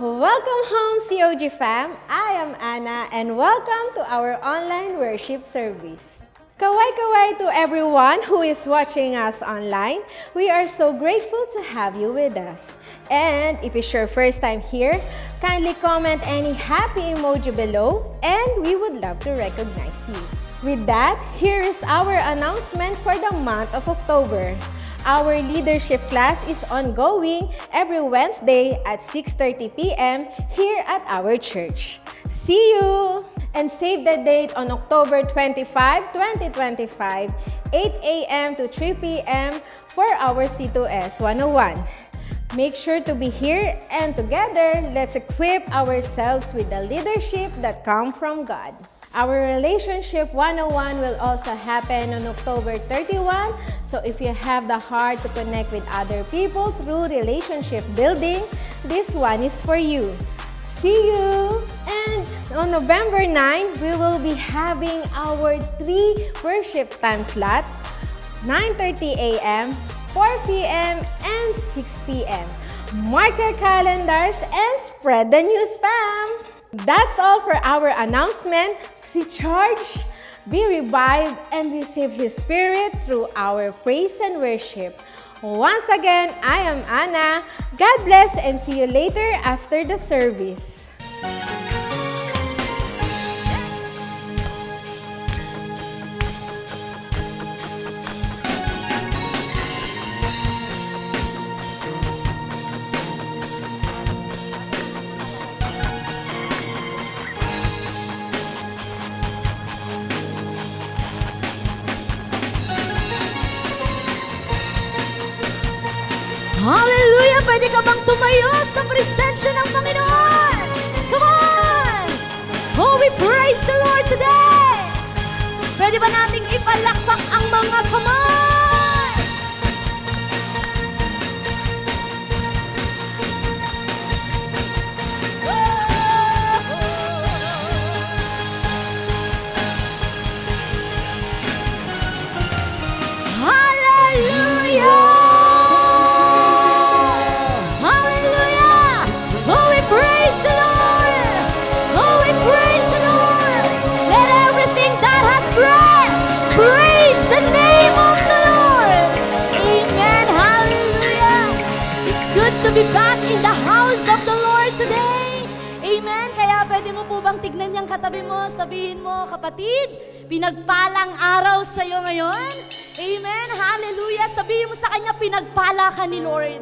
Welcome home, COG fam! I am Anna and welcome to our online worship service. Kaway-kaway to everyone who is watching us online. We are so grateful to have you with us. And if it's your first time here, kindly comment any happy emoji below and we would love to recognize you. With that, here is our announcement for the month of October. Our leadership class is ongoing every Wednesday at 6:30 p.m. here at our church. See you! And save the date on October 25, 2025, 8 a.m. to 3 p.m. for our C2S 101. Make sure to be here and together, let's equip ourselves with the leadership that comes from God. Our Relationship 101 will also happen on October 31, so if you have the heart to connect with other people through relationship building, this one is for you. See you! And on November 9, we will be having our 3 worship time slot, 9:30 a.m., 4 p.m., and 6 p.m. Mark your calendars and spread the news, fam! That's all for our announcement. Recharge, be revived, and receive His Spirit through our praise and worship. Once again, I am Anna. God bless and see you later after the service. Hallelujah! Pwede ka bang tumayo sa presensya ng Panginoon? Come on! Oh, we praise the Lord today! Pwede ba nating ipalakpak ang mga kamay? Hallelujah! To be back in the house of the Lord today. Amen. Kaya pwede mo po bang tignan niyang katabi mo, sabihin mo, kapatid, pinagpalang araw sa iyo ngayon. Amen. Hallelujah. Sabihin mo sa kanya, pinagpala ka ni Lord.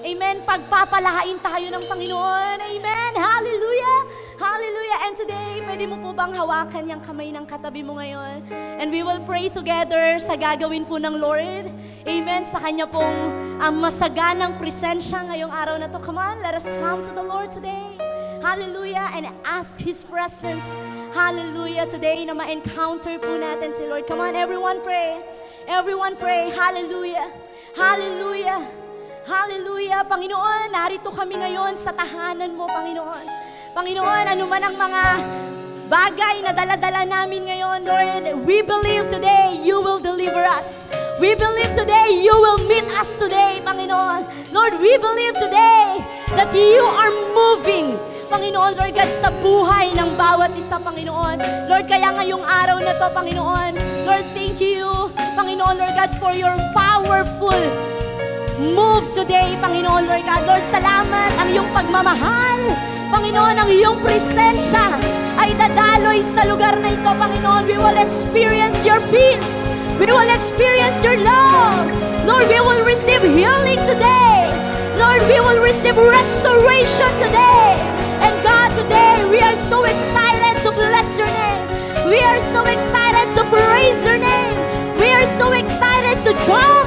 Amen. Pagpapalahain tayo ng Panginoon. Amen. Hallelujah. Hallelujah. And today, pwede mo po bang hawakan yung kamay ng katabi mo ngayon? And we will pray together sa gagawin po ng Lord. Amen. Sa Kanya pong masaganang presensya ngayong araw na to. Come on, let us come to the Lord today. Hallelujah. And ask His presence. Hallelujah. Today na ma-encounter po natin si Lord. Come on, everyone pray. Everyone pray. Hallelujah. Hallelujah. Hallelujah. Panginoon, narito kami ngayon sa tahanan mo, Panginoon. Panginoon, ano man ang mga bagay na dala-dala namin ngayon, Lord, we believe today you will deliver us. We believe today you will meet us today, Panginoon. Lord, we believe today that you are moving, Panginoon, Lord God, sa buhay ng bawat isa, Panginoon. Lord, kaya ngayong araw na to, Panginoon, Lord, thank you, Panginoon, Lord God, for your powerful move today, Panginoon, Lord God. Lord, salamat ang iyong pagmamahal. Panginoon, ang iyong presensya ay dadaloy sa lugar na ito, Panginoon. We will experience your peace. We will experience your love. Lord, we will receive healing today. Lord, we will receive restoration today. And God, today, we are so excited to bless your name. We are so excited to praise your name. We are so excited to jump,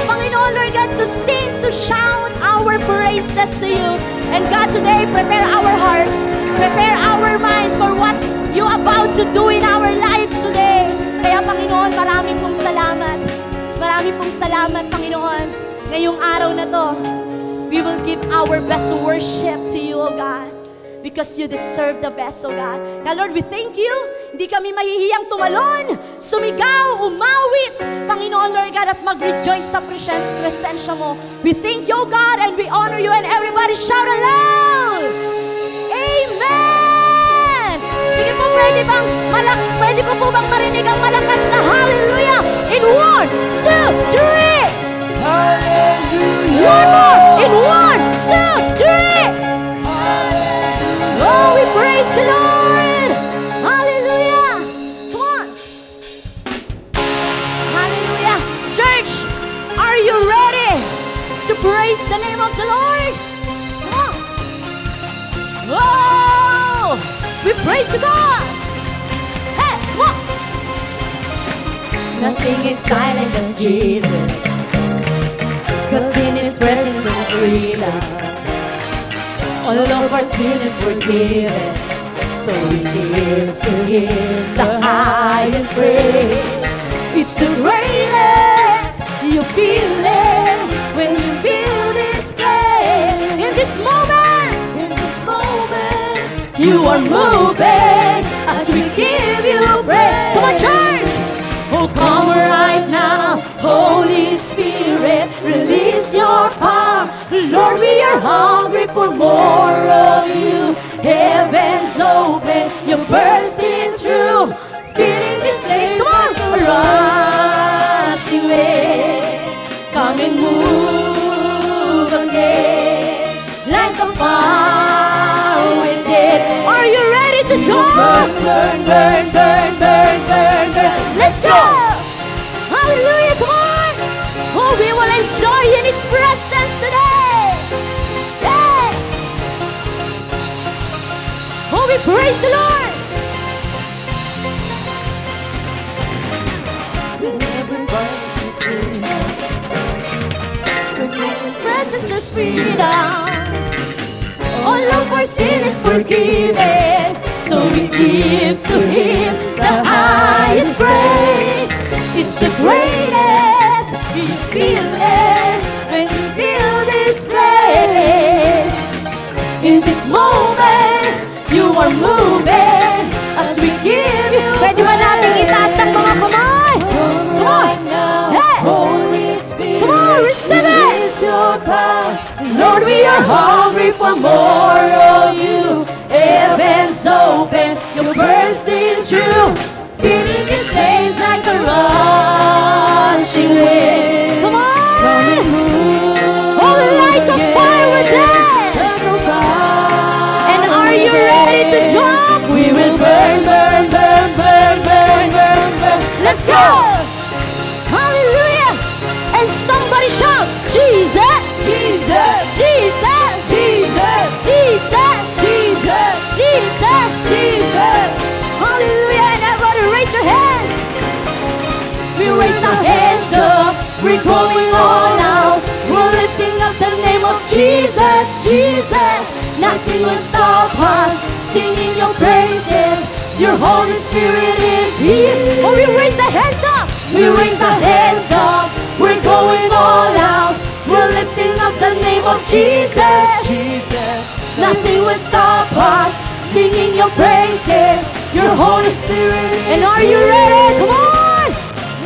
Panginoon, Lord God, to sing, to shout our praises to you. And God, today, prepare our hearts, prepare our minds for what you're about to do in our lives today. Kaya, Panginoon, marami pong salamat. Marami pong salamat, Panginoon. Ngayong araw na to, we will give our best worship to you, O God. Because you deserve the best, O God. Kaya, Lord, we thank you. Hindi kami mahihiyang tumalon, sumigaw, umawit, Panginoon, Lord God, at mag-rejoice sa presensya mo. We thank you, O God, and we honor you, and everybody shout aloud! Pwede ko po bang marinig ang malakas na hallelujah? In 1, 2, 3! Hallelujah! One more! In 1, 2, 3! Oh, we praise the Lord! Hallelujah! Come on! Hallelujah! Church, are you ready to praise the name of the Lord? Come on! Oh! We praise God! Hey, come on! Nothing is silent as Jesus, 'cause in His presence is freedom. All of our sin is forgiven, so we give to Him the highest praise. It's the greatest you feel it when you feel this pain. In this moment, you are moving as we give you praise. Come on, church! Oh, come right now, Holy Spirit, release your power. Lord, we are hungry for more of you. Heaven's open, you're bursting through, filling this place. Come on! Rushing way, come and move again, like a fire within. Are you ready to jump? Burn, burn, burn, burn, burn, burn, burn. Let's go! Hallelujah, come on! Oh, we will enjoy in His presence today! Yeah! Oh, we praise the Lord! In His presence is freedom. All of our sin is forgiven, so we give to Him the highest praise. It's the greatest we feel it when you feel this place. In this moment, you are moving as we give you. Pwede ba natin itaas ang mga kamay? Come on! Hey! Holy Spirit, come on, receive it! Lord, we are hungry for more of you. Heaven's open, you're bursting through, filling this place like a rushing wind. Come on! Come and move. Oh, like a fire within. And are you ready to jump? We will burn, burn, burn, burn, burn, burn, burn. Let's go! Hallelujah! And somebody shout, Jesus! Jesus! Jesus! Jesus! Jesus! Jesus! Jesus! Jesus! Hallelujah! And everybody raise your hands! We raise our hands up, we're going all out, we're lifting up the name of Jesus, Jesus. Nothing will stop us, singing your praises. Your Holy Spirit is here. Oh, we raise our hands up, we raise our hands up, we're going all out, we're lifting up the name of Jesus, Jesus. Nothing will stop us, singing your praises. Your Holy Spirit is here. And are you ready? Come on!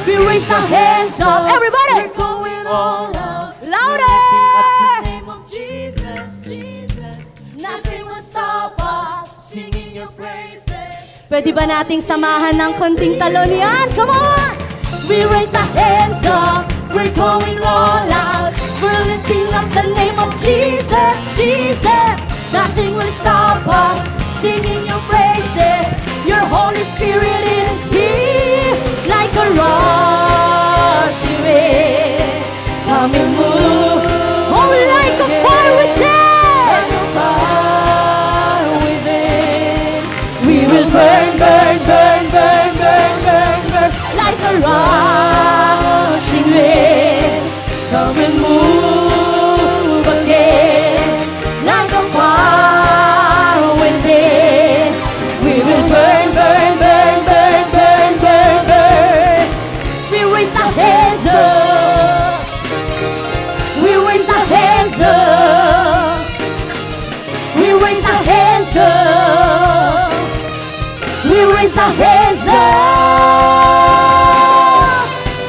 We raise our hands up, everybody! We're going all out. Louder! The name of Jesus, Jesus. Nothing will stop us, singing your praises. Pwede ba nating samahan ng konting talon yan? Come on! We raise our hands up, we're going all out, we're lifting up the name of Jesus, Jesus. Nothing will stop us, singing your praises. Your Holy Spirit is here, like a rushing wind. Come and move, oh, like a fire within. Fire within. We will burn, burn, burn, burn, burn, burn, burn, like a rushing wind. Come and move again, like a fire within. We will burn, burn, burn, burn, burn, burn, burn. We raise our hands up. We raise our hands up. We raise our hands up. We raise our hands up.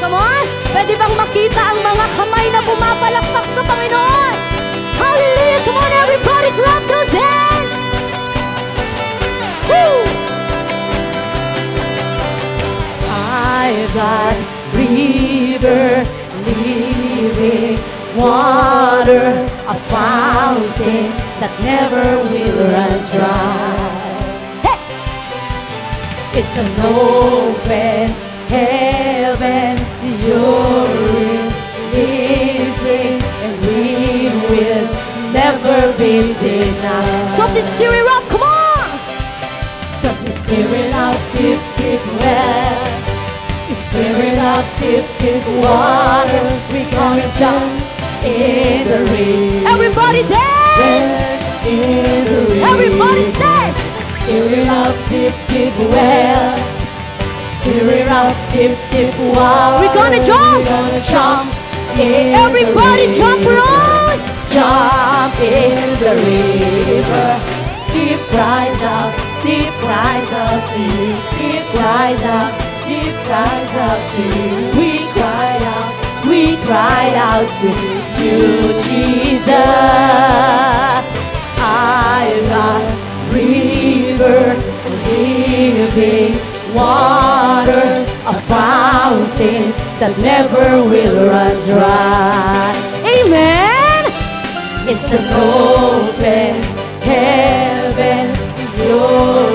Come on. Pwede bang makita ang mga kamay na pumapalakpak sa Panginoon? Hallelujah. Come on, everybody. Clap those hands. Woo! water, a fountain that never will run dry. Hey! It's an open heaven, you're releasing, and we will never be denied. 'Cause He's stirring up, come on! 'Cause He's stirring up deep, deep wells. He's stirring up deep, deep waters. We gonna dance in the rain. Everybody dance! In the rain. Everybody say! Stirring up deep, deep wells. Stirring up deep, deep waters. We're gonna jump! We're gonna jump in everybody the jump around! Jump in the river. Deep cries out to you. Deep cries out to you. We cry out to you, Jesus. I've got river, living water, a fountain that never will run dry. Amen. It's an open heaven, you're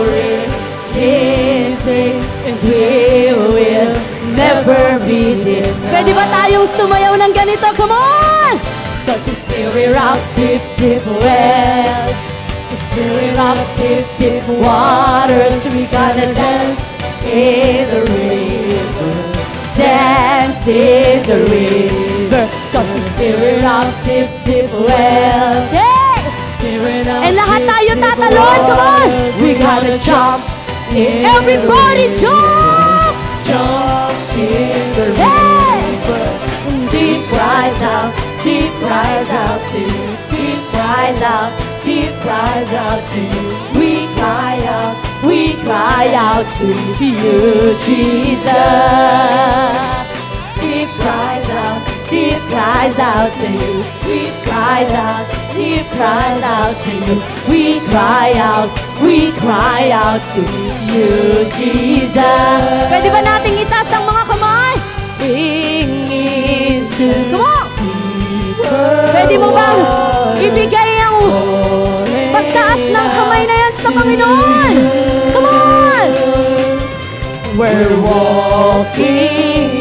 releasing, and we will never be denied. Pwede ba tayong sumayaw ng ganito? Come on! 'Cause He's stirring up deep, deep wells. He's stirring up deep, deep waters. We gotta dance in the river. Dance in the river. 'Cause He's stirring up deep, deep wells. Hey! Stirring up. And lahat tayo tatalon. Come on! We gotta jump in. Everybody jump! Jump in the river. Deep cries out to you. Deep cries out to you. We cry out to you, Jesus. Deep cries out to you. We cry out to you. We cry out to you, Jesus. Pwede ba nating itaas ang mga kamay? Into, come on! Pwede mo bang ibigay ang pagtaas ng kamay na yan sa Panginoon? Come on! We're walking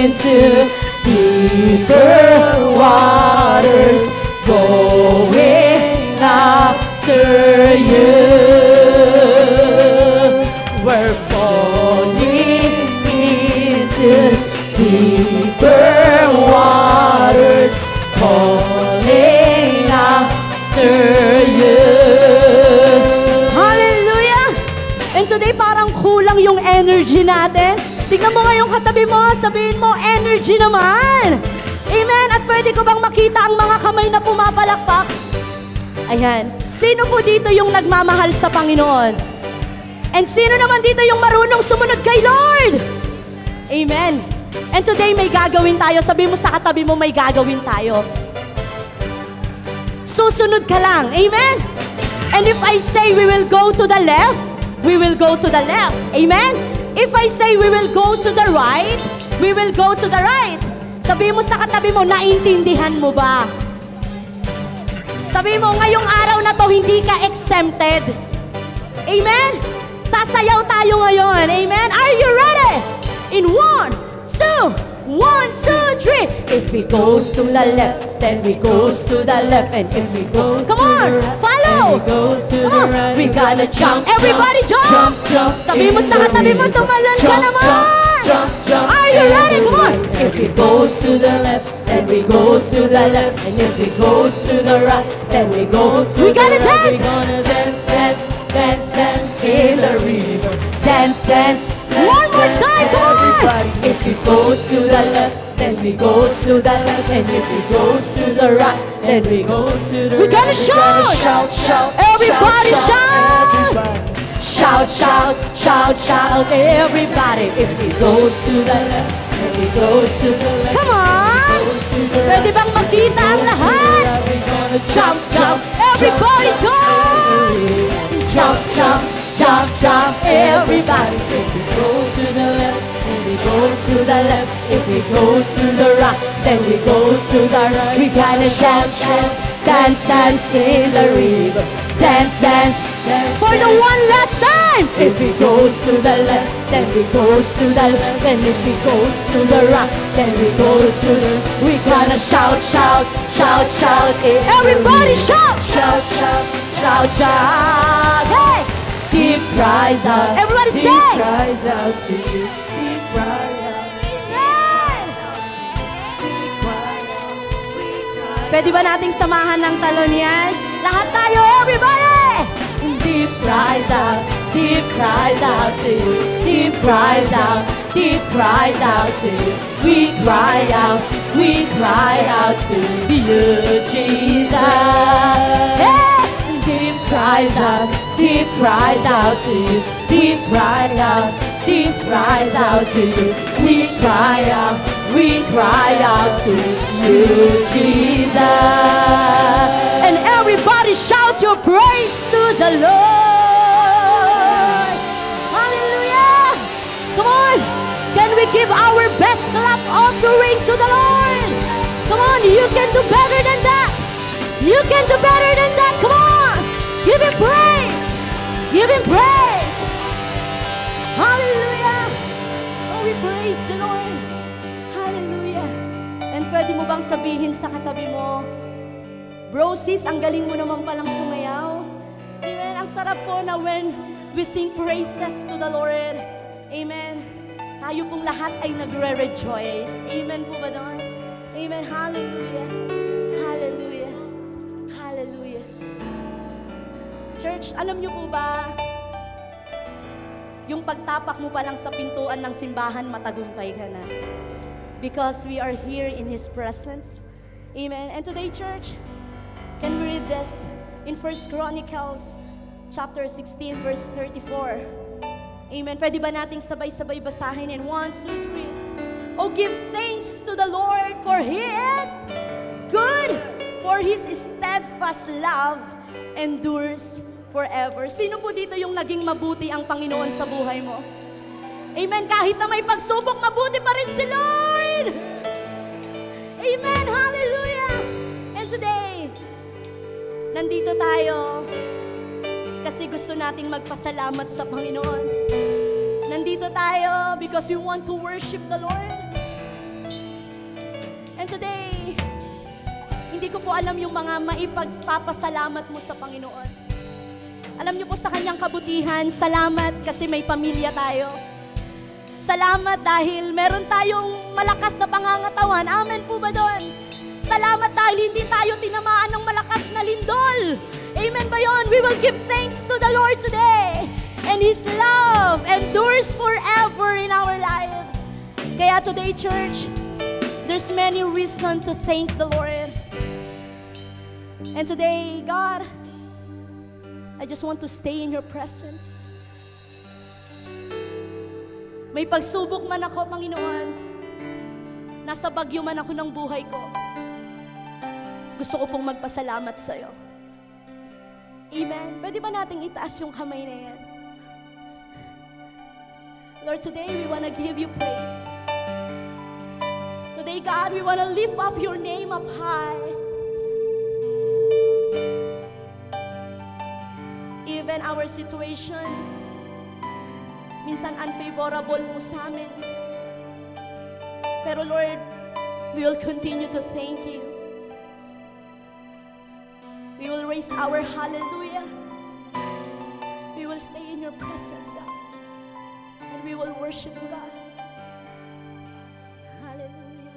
into deeper waters, going after you. We're falling into deeper waters, calling after you. Hallelujah! And today parang kulang yung energy natin. Tingnan mo ngayong katabi mo, sabihin mo, energy naman. Amen? At pwede ko bang makita ang mga kamay na pumapalakpak? Ayan. Sino po dito yung nagmamahal sa Panginoon? And sino naman dito yung marunong sumunod kay Lord? Amen. And today may gagawin tayo. Sabi mo sa katabi mo, may gagawin tayo. Susunod ka lang. Amen? And if I say we will go to the left, we will go to the left. Amen? If I say we will go to the right, we will go to the right. Sabi mo sa katabi mo, naintindihan mo ba? Sabi mo, ngayong araw na to, hindi ka exempted. Amen? Sasayaw tayo ngayon. Amen? Are you ready? In 1, 2, 1, 2, 3. If we goes to the left, then we goes to the left. And if we goes to the right, follow. Come on. We gotta jump. Everybody jump. Sabi mo sa katabi mo, tumalon ka naman. Are you ready? Come on. If we goes to the left, then we goes to the left. And if we goes to the right, then we goes to the right. We gotta dance. We gonna dance, dance, dance, dance in the river. Dance, dance. One more time, come on. If we goes to the left, then we goes to the left. And if we goes to the right, then we goes to the right. We gotta shout. Shout. Everybody shout. Shout, shout, shout, shout, everybody. If he goes to the left, if he goes to the left. Come on! Pwede bang makita ang lahat? Jump, jump, everybody jump! Jump, jump, jump, jump, everybody. If he goes to the left, if he goes to to the left, if we goes to the right, then we goes to the right. We gotta dance, dance, dance, dance in the river. Dance, dance, dance. For the one last time. If he goes to the left, then we goes to the left. Then if he goes to the right, then we goes to the. We gonna shout, shout, shout, shout. Everybody shout, shout, shout, shout, shout. Hey, deep cries out. Everybody sing. Deep cries out to you. Deep cries out. Pwede ba nating samahan ng talon yan? Lahat tayo, everybody! Deep cries out to you. Deep cries out to you. We cry out to you, Jesus. Hey! Deep cries out to you. Deep cries out to you. We cry out to you, Jesus. And everybody shout your praise to the Lord. Hallelujah. Come on. Can we give our best clap offering to the Lord? Come on, you can do better than that. You can do better than that. Come on. Give him praise. Give him praise. Hallelujah. Oh, we praise the Lord. Hallelujah. And pwede mo bang sabihin sa katabi mo, bro, sis, ang galing mo naman palang sumayaw. Amen. Ang sarap po na when we sing praises to the Lord. Amen. Tayo pong lahat ay nagre-rejoice. Amen po ba doon? Amen. Hallelujah. Hallelujah. Hallelujah. Church, alam niyo po ba, yung pagtapak mo pa lang sa pintuan ng simbahan, matagumpay ka na. Because we are here in His presence. Amen. And today, church, can we read this in 1 Chronicles chapter 16, verse 34. Amen. Pwede ba nating sabay-sabay basahin in 1, 2, 3? Oh, give thanks to the Lord, for He is good, for His steadfast love endures forever. Sino po dito yung naging mabuti ang Panginoon sa buhay mo? Amen. Kahit na may pagsubok, mabuti pa rin si Lord. Amen. Hallelujah. And today, nandito tayo kasi gusto nating magpasalamat sa Panginoon. Nandito tayo because we want to worship the Lord. And today, hindi ko po alam yung mga maipagpapasalamat mo sa Panginoon. Alam niyo po sa kanyang kabutihan, salamat kasi may pamilya tayo. Salamat dahil meron tayong malakas na pangangatawan. Amen po ba doon? Salamat dahil hindi tayo tinamaan ng malakas na lindol. Amen ba yun? We will give thanks to the Lord today. And His love endures forever in our lives. Kaya today, church, there's many reasons to thank the Lord. And today, God, I just want to stay in your presence. May pagsubok man ako, Panginoon, nasa bagyo man ako ng buhay ko, gusto ko pong magpasalamat sa'yo. Amen. Pwede ba nating itaas yung kamay na yan? Lord, today we want to give you praise. Today, God, we want to lift up your name up high. Even our situation, minsan unfavorable po sa amin. Pero Lord, we will continue to thank you. We will raise our hallelujah. We will stay in your presence, God. And we will worship you, God. Hallelujah.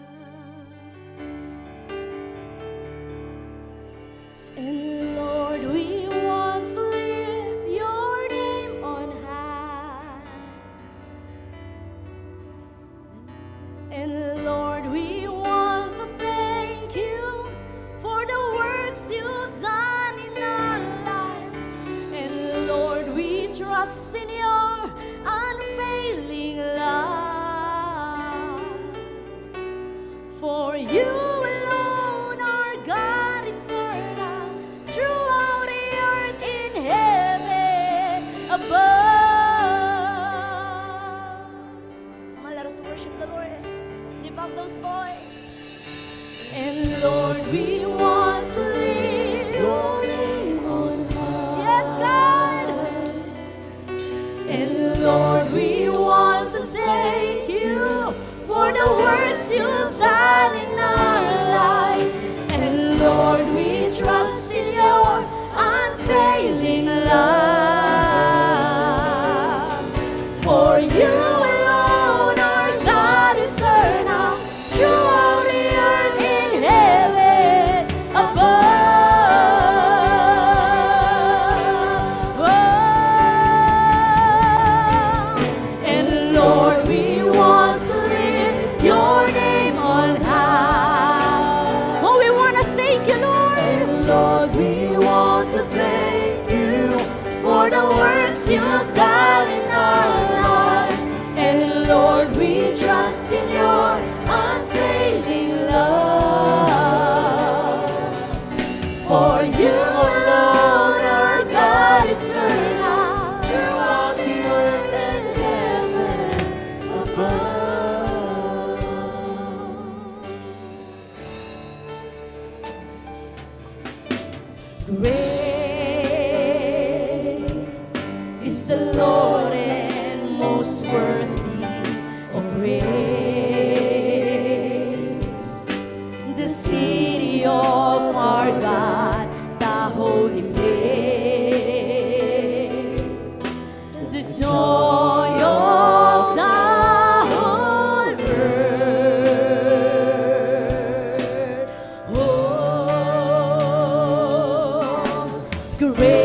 And Lord, we want to lift your name on high. And Lord, we want to thank you for the works you've done in our lives. And Lord, we trust in your unfailing love. For you alone are God eternal, throughout the earth in heaven above. Come on, let us worship the Lord. works you've done in our lives. And Lord, we trust in your unfailing love. For you alone are God eternal, true of the earth in heaven above. Oh, and Lord, we want to lift your name on high. Oh, we want to thank you, Lord. And Lord, we want to thank you for the works you've done in our lives. And Lord, we trust in your unfailing love. For you alone are God eternal, throughout the earth and heaven above. Great is the Lord and most worthy of praise. The city of our God, the holy place. The joy of the whole earth. Oh, great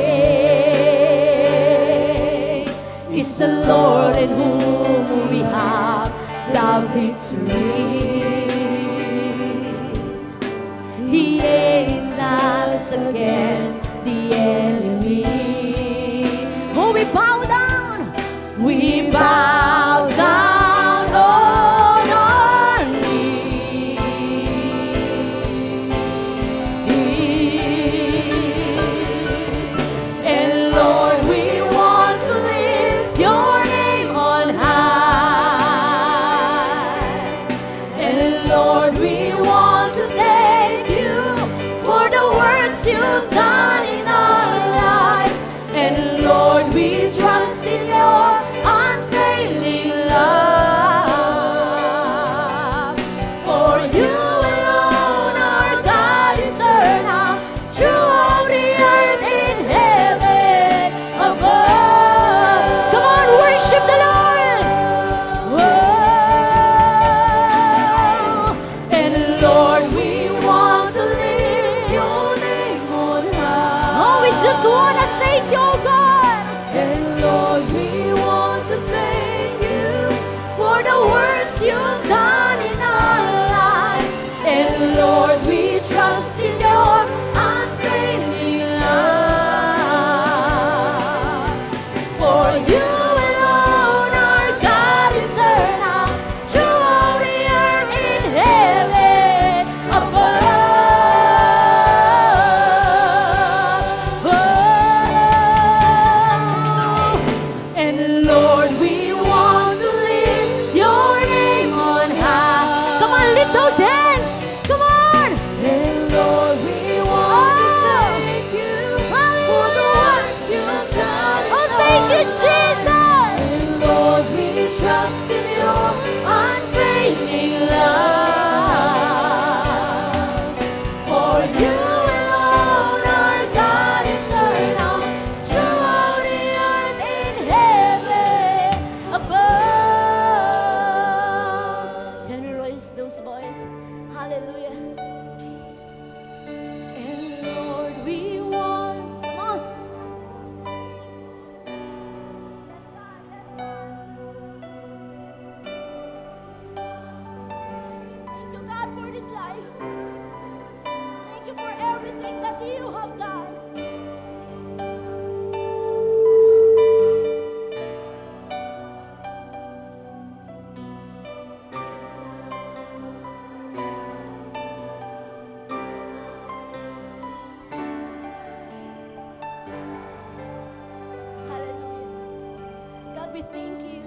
is the Lord in whom we have the victory. He aids us against the enemy. Oh, we bow down. We bow down on our knees. And Lord, we want to lift your name on high. And Lord, we want to thank you for the works you've done in our lives. And Lord, we trust in your unfailing love. For you alone are God eternal, throughout the earth in heaven above. Come on, worship the Lord. Whoa. And Lord, we want to lift your name on high. Oh, we just want to thank you, oh God. And Lord, we want to thank you for the works you've done in our lives. And Lord, we trust in your unfailing love. For you alone are God eternal, throughout the earth in heaven above. Oh, and Lord, we want to lift your name on high. Come on, lift those hands. Come on. And Lord, we want to thank you for the works you've done. Oh, thank you, Jesus. And Lord, we trust in your unfailing love. For you alone are God eternal, throughout the earth in heaven above. Can we raise those voices? Hallelujah. And Lord, we want, come on. Yes, God, yes, God. Thank you, God, for this life. Thank you for everything that you have done. Hallelujah. God, we thank you.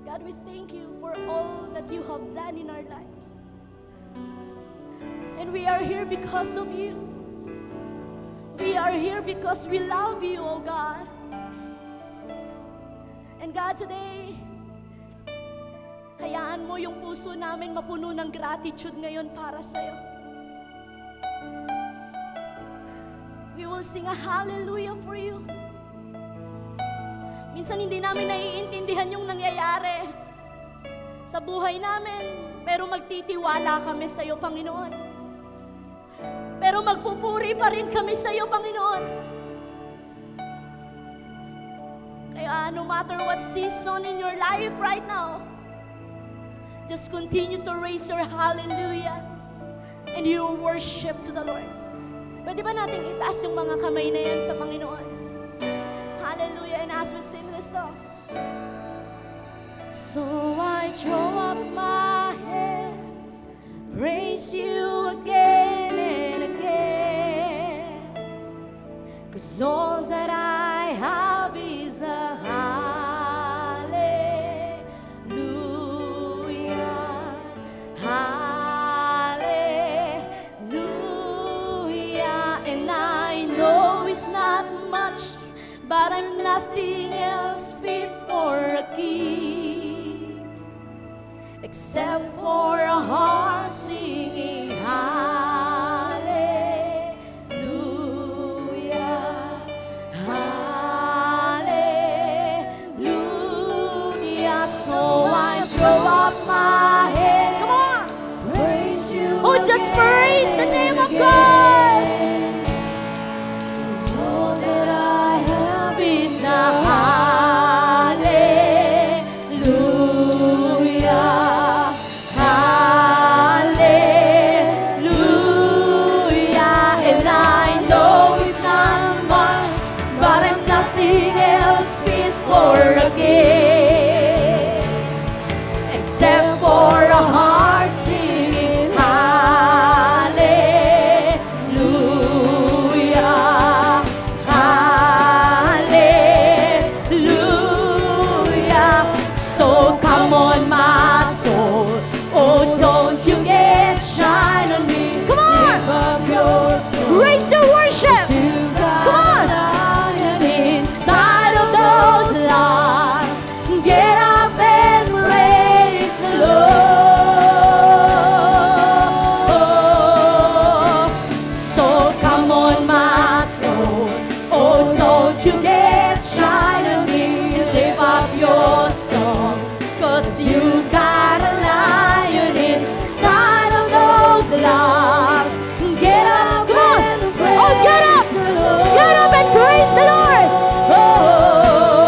God, we thank you for all that you have done in our lives. And we are here because of you. We are here because we love you, oh God. And God, today, Hayaan mo yung puso namin mapuno ng gratitude ngayon para sa'yo. We will sing a hallelujah for you. Minsan hindi namin naiintindihan yung nangyayari sa buhay namin, pero magtitiwala kami sa iyo, Panginoon. Pero magpupuri pa rin kami sa iyo, Panginoon. Kaya no matter what season in your life right now, just continue to raise your hallelujah and your worship to the Lord. Pwede ba natin itaas yung mga kamay na yan sa Panginoon? Hallelujah. And as we sing this song, so I throw up my hands, praise you again and again, 'cause all that I have is a hallelujah, hallelujah. And I know it's not much, but I'm nothing else fit for a king, except for a heart singing hallelujah, hallelujah. So I throw up my head. Come on, praise you. Oh, just praise the name of God. All that I have is a hallelujah, hallelujah. And I know it's not much, but I'm nothing else fit for a king, except for a heart singing hallelujah, hallelujah. So come on, my soul, oh, don't you get shy on me. Come on, raise your worship. Come on, inside of those lungs, get up and praise the Lord. So come on, my soul, oh, don't you get shy on me. Lift up your song, 'cause you got a lion inside of those lungs. Get up, come on, oh, get up and praise the Lord. Oh,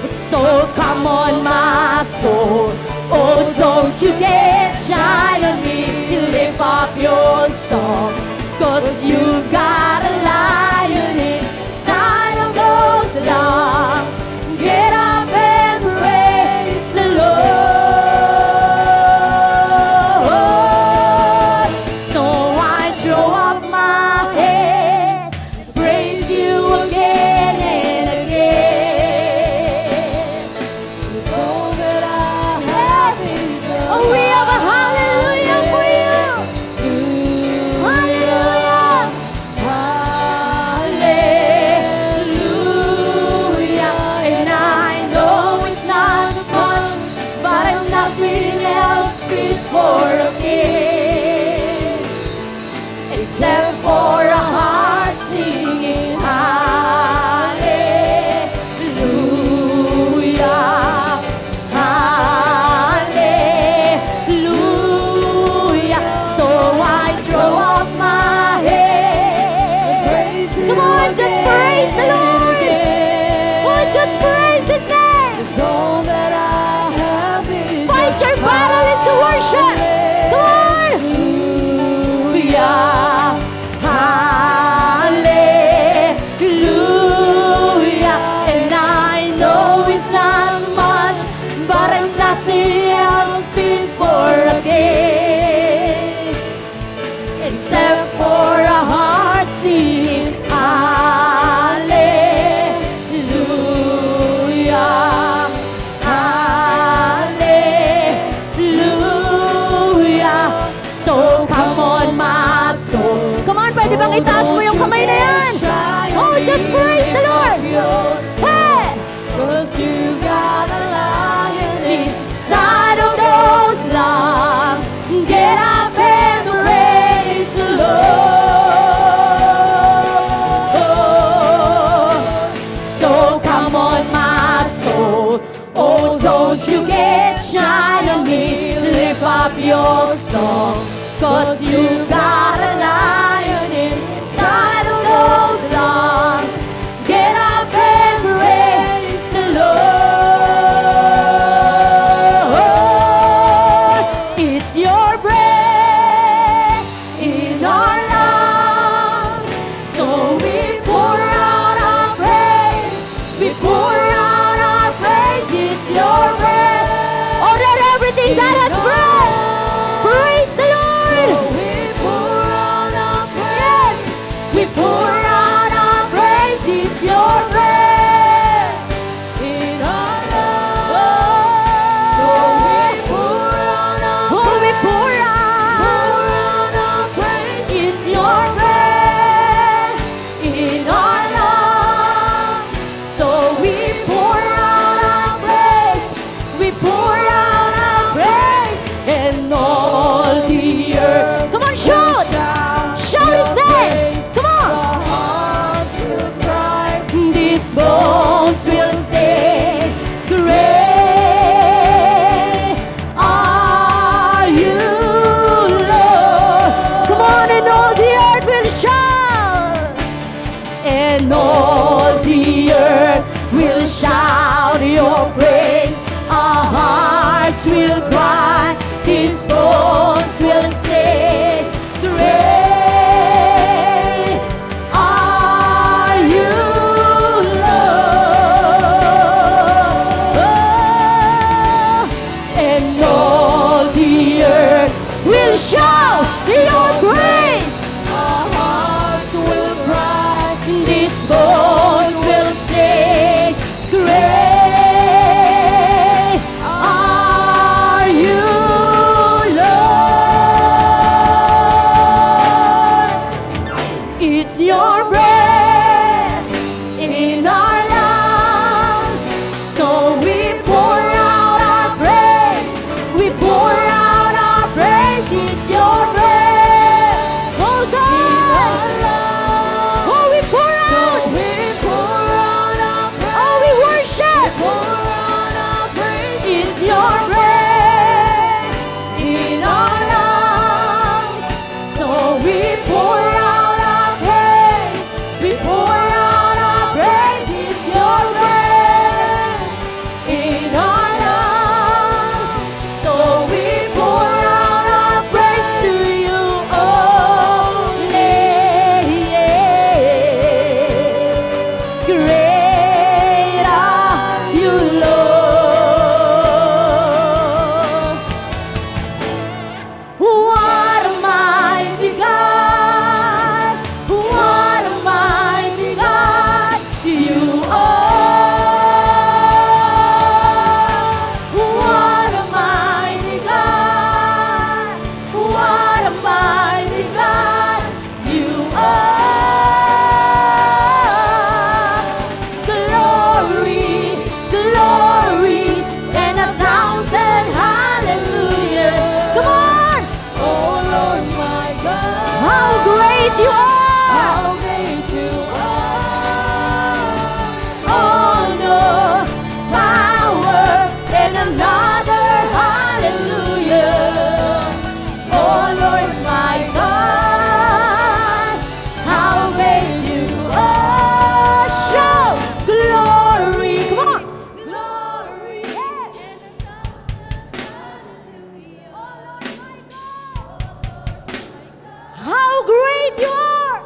so come on, my soul, oh, don't you get shy on me. Lift up your song, 'cause you got a lion inside of those lungs. Get up and praise the Lord. So I throw up my hands, praise you again and again. 'Cause all that I have is a oh, we have a hallelujah for you. Hallelujah. your song, 'cause you got a lion inside of those lungs. Get up and praise the Lord. It's your breath in our lungs, so we pour out our praise. We pour out our praise. It's your breath. Oh, let everything that has breath praise the Lord. So we pour out our praise. Yes, we pour out our praise. It's your breath in our lungs. So we pour out our praise. Oh, we pour out our praise. It's your breath in our lungs. So we pour out our praise. We pour out our praise, and all the earth. Come on, shout! Shout His name! Come on! These bones will say, great are you, Lord. Come on, and all the earth will shout, and all the earth will shout your praise. Our hearts will cry, His bones will say, great are you, Lord. And all the earth will shout your praise. Our hearts will cry, these bones will say, great are you, Lord. It's your breath in our lungs, so we pour out our praise. We pour out our praise. It's your breath, oh God. Oh, we pour out. So we pour out our praise. Oh, we worship. We pour out our praise. It's your breath in our lungs, so we pour out our praise. We pour out our praise. It's your breath in our lungs, so we pour out our praise to you only. Great are you, Lord. What a mighty God, what a mighty God you are. What a mighty God, what a mighty God you are. Glory, glory, and 1,000 hallelujah. Come on! Oh Lord my God, how great you are! How great you are! Honor, power, and another hallelujah. Oh Lord my God, how great you are! Shout glory! Come on! Glory! Yes! How great you are!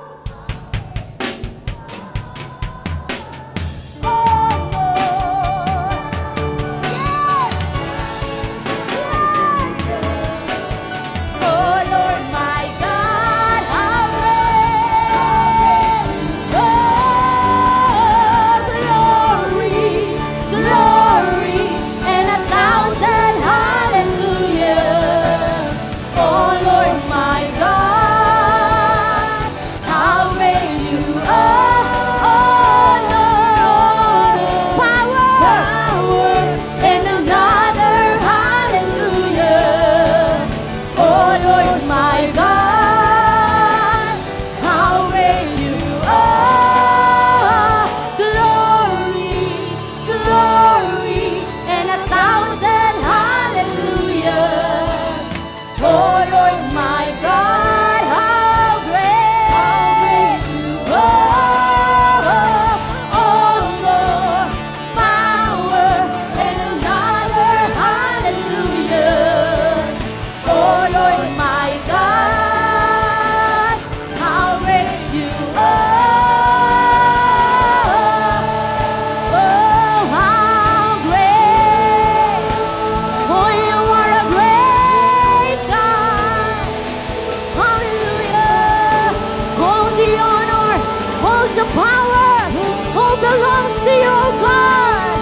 the power all belongs to you, God.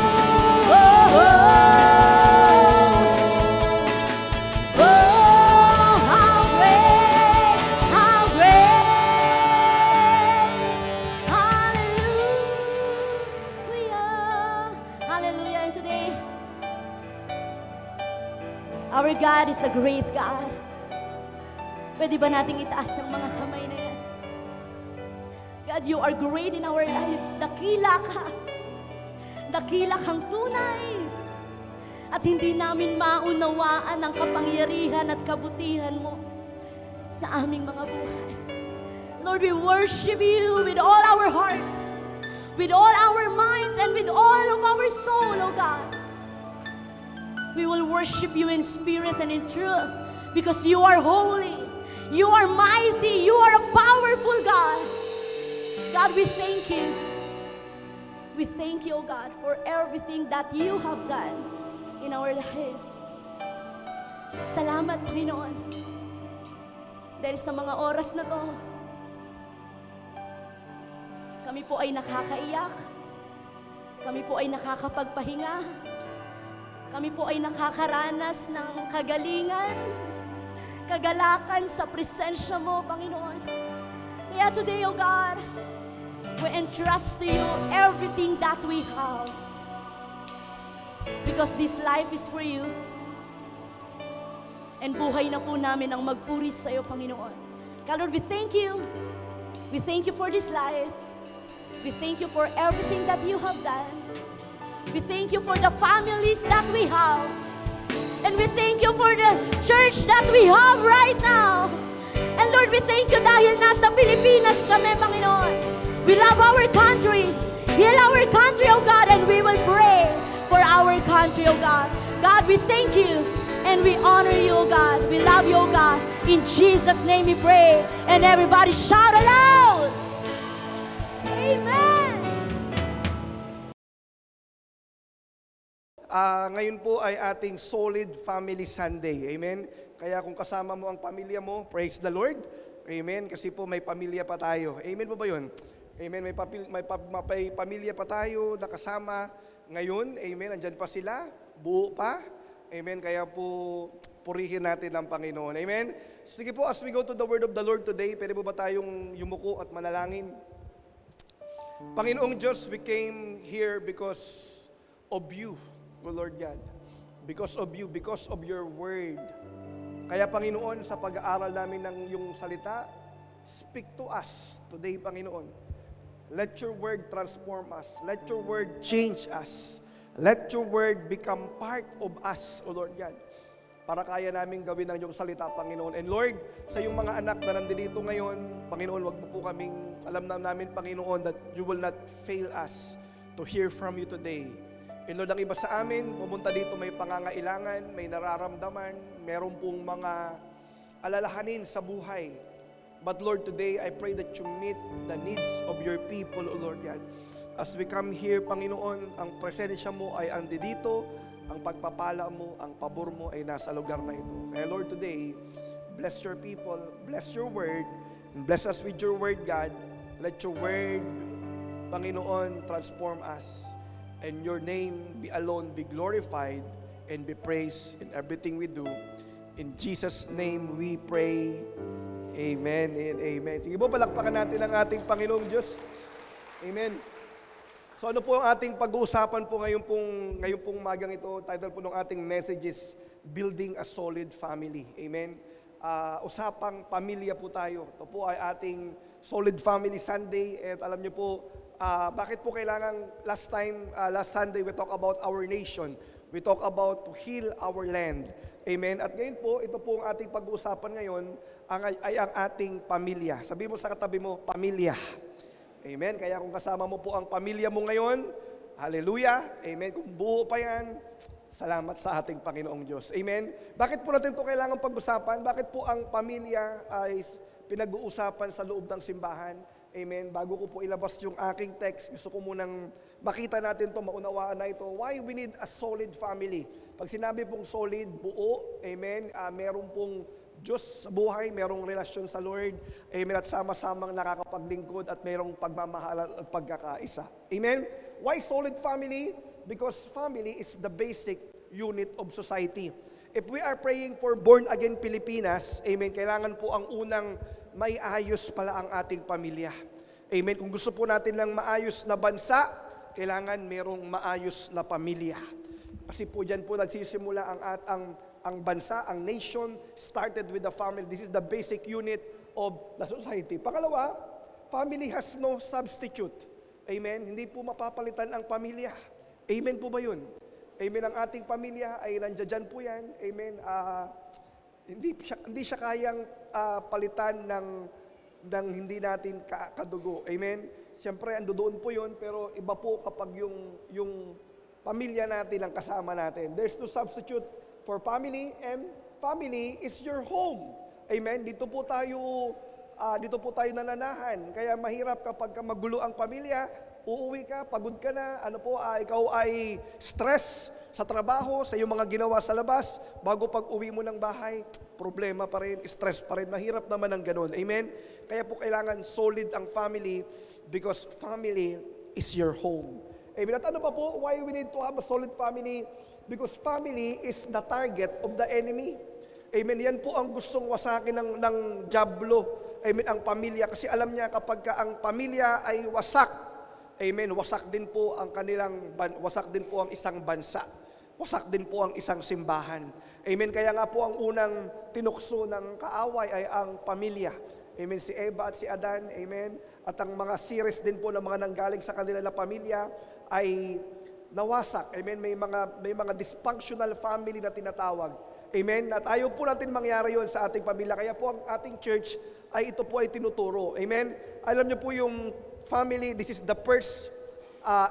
Oh, oh, oh, how great, how great. Hallelujah, hallelujah. And today, our God is a great God. Pwede ba nating itaas ang mga kamay na yan? God, you are great in our lives. Dakila ka. Dakila kang tunay. At hindi namin maunawaan ang kapangyarihan at kabutihan mo sa aming mga buhay. Lord, we worship you with all our hearts, with all our minds, and with all of our soul, O God. We will worship you in spirit and in truth because you are holy, you are mighty, you are a powerful God. God, we thank you. We thank you, O God, for everything that you have done in our lives. Salamat, Panginoon. Dahil sa mga oras na to, kami po ay nakakaiyak, kami po ay nakakapagpahinga, kami po ay nakakaranas ng kagalingan, kagalakan sa presensya mo, Panginoon. Kaya today, O God, we entrust to you everything that we have. Because this life is for you. And buhay na po namin ang magpuri sa iyo, Panginoon. God, Lord, we thank you. We thank you for this life. We thank you for everything that you have done. We thank you for the families that we have. And we thank you for the church that we have right now. And Lord, we thank you dahil nasa Pilipinas kami, Panginoon. We love our country. Heal our country, O God, and we will pray for our country, O God. God, we thank you and we honor you, O God. We love you, O God. In Jesus' name we pray. And everybody shout aloud. Amen. Ngayon po ay ating Solid Family Sunday. Amen? Kaya kung kasama mo ang pamilya mo, praise the Lord. Amen? Kasi po may pamilya pa tayo. Amen po ba yun? Amen? May pamilya pa tayo nakasama ngayon. Amen? Andyan pa sila. Buo pa. Amen? Kaya po purihin natin ang Panginoon. Amen? Sige po, as we go to the word of the Lord today, pwede po ba tayong yumuko at manalangin? Panginoong Diyos, we came here because of you, O Lord God. Because of you, because of your word. Kaya Panginoon, sa pag-aaral namin ng iyong salita, speak to us today, Panginoon. Let your word transform us. Let your word change us. Let your word become part of us, O Lord God. Para kaya namin gawin ang iyong salita, Panginoon. And Lord, sa iyong mga anak na nandito ngayon, Panginoon, wag mo po kaming, alam na namin, Panginoon, that you will not fail us to hear from you today. And Lord, ang iba sa amin, pumunta dito may pangangailangan, may nararamdaman, meron pong mga alalahanin sa buhay. But Lord, today, I pray that you meet the needs of your people, O Lord God. As we come here, Panginoon, ang presensya mo ay andi dito, ang pagpapala mo, ang pabor mo ay nasa lugar na ito. Kaya Lord, today, bless your people, bless your word, and bless us with your word, God. Let your word, Panginoon, transform us. And your name be alone be glorified and be praised in everything we do. In Jesus' name we pray. Amen and amen. Sige po, palakpakan natin ang ating Panginoong Diyos. Amen. So ano po ang ating pag-uusapan po ngayon pong magang ito? Title po ng ating message is Building a Solid Family. Amen. Usapang pamilya po tayo. Ito po ay ating Solid Family Sunday. At alam niyo po, bakit po kailangan last Sunday we talk about our nation. We talk about to heal our land. Amen. At ngayon po, ito po ang ating pag-uusapan ngayon ay ang ating pamilya. Sabi mo sa katabi mo, pamilya. Amen. Kaya kung kasama mo po ang pamilya mo ngayon, hallelujah. Amen. Kung buo pa yan, salamat sa ating Panginoong Diyos. Amen. Bakit po natin ito kailangan pag-usapan? Bakit po ang pamilya ay pinag-uusapan sa loob ng simbahan? Amen. Bago ko po ilabas yung aking text, gusto ko munang makita natin ito, maunawaan na ito. Why we need a solid family? Pag sinabi pong solid, buo, amen, meron pong Diyos sa buhay, merong relasyon sa Lord, amen, at sama-samang nakakapaglingkod at merong pagmamahalan at pagkakaisa. Amen? Why solid family? Because family is the basic unit of society. If we are praying for born-again Pilipinas, amen, kailangan po ang unang may ayos pala ang ating pamilya. Amen? Kung gusto po natin ng maayos na bansa, kailangan merong maayos na pamilya. Kasi po dyan po nagsisimula ang bansa, ang nation, started with the family. This is the basic unit of the society. Pangalawa, family has no substitute. Amen? Hindi po mapapalitan ang pamilya. Amen po ba yun? Amen, ang ating pamilya ay nandiyan po yan. Amen. Hindi siya kayang palitan ng hindi natin kadugo. Amen. Siyempre, andoon po yun, pero iba po kapag yung pamilya natin ang kasama natin. There's no substitute for family, and family is your home. Amen. Dito po tayo nananahan. Kaya mahirap kapag magulo ang pamilya, uuwi ka, pagod ka na, ikaw ay stress sa trabaho, sa iyong mga ginawa sa labas, bago pag uwi mo ng bahay, problema pa rin, stress pa rin, mahirap naman ang ganun. Amen? Kaya po kailangan solid ang family because family is your home. Amen? At ano pa po, why we need to have a solid family? Because family is the target of the enemy. Amen? Yan po ang gustong wasakin ng dyablo. Amen? Ang pamilya. Kasi alam niya kapag ang pamilya ay wasak, amen, wasak din po ang isang bansa. Wasak din po ang isang simbahan. Amen, kaya nga po ang unang tinukso ng kaaway ay ang pamilya. Amen, si Eva at si Adan, amen. At ang mga series din po ng mga nanggaling sa kanila na pamilya ay nawasak. Amen, may mga dysfunctional family na tinatawag. Amen, at ayaw po natin mangyari yon sa ating pamilya. Kaya po ang ating church ay ito po ay tinuturo. Amen, alam niyo po yung family, this is the first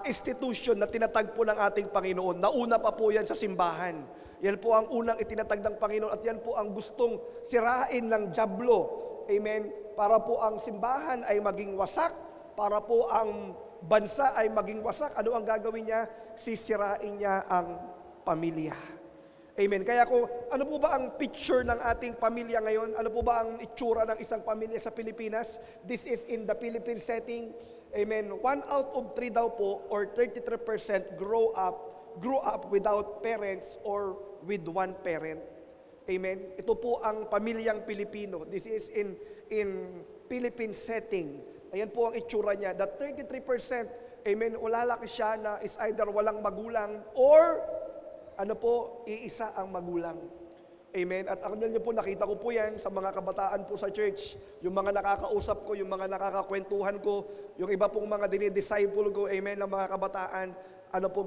institution na tinatagpo ng ating Panginoon. Nauna pa po yan sa simbahan. Yan po ang unang itinatag ng Panginoon at yan po ang gustong sirain ng dyablo. Amen? Para po ang simbahan ay maging wasak, para po ang bansa ay maging wasak. Ano ang gagawin niya? Sisirain niya ang pamilya. Amen. Kaya ano po ba ang picture ng ating pamilya ngayon? Ano po ba ang itsura ng isang pamilya sa Pilipinas? This is in the Philippine setting. Amen. 1 out of 3 daw po, or 33% grew up without parents or with one parent. Amen. Ito po ang pamilyang Pilipino. This is in Philippine setting. Ayan po ang itsura niya. That 33%, amen, lalaki siya na is either walang magulang or iisa ang magulang. Amen. At ang niyo po, nakita ko po yan sa mga kabataan po sa church. Yung mga nakakausap ko, yung mga nakakakwentuhan ko, yung iba pong mga dinidisciple ko, amen, ng mga kabataan,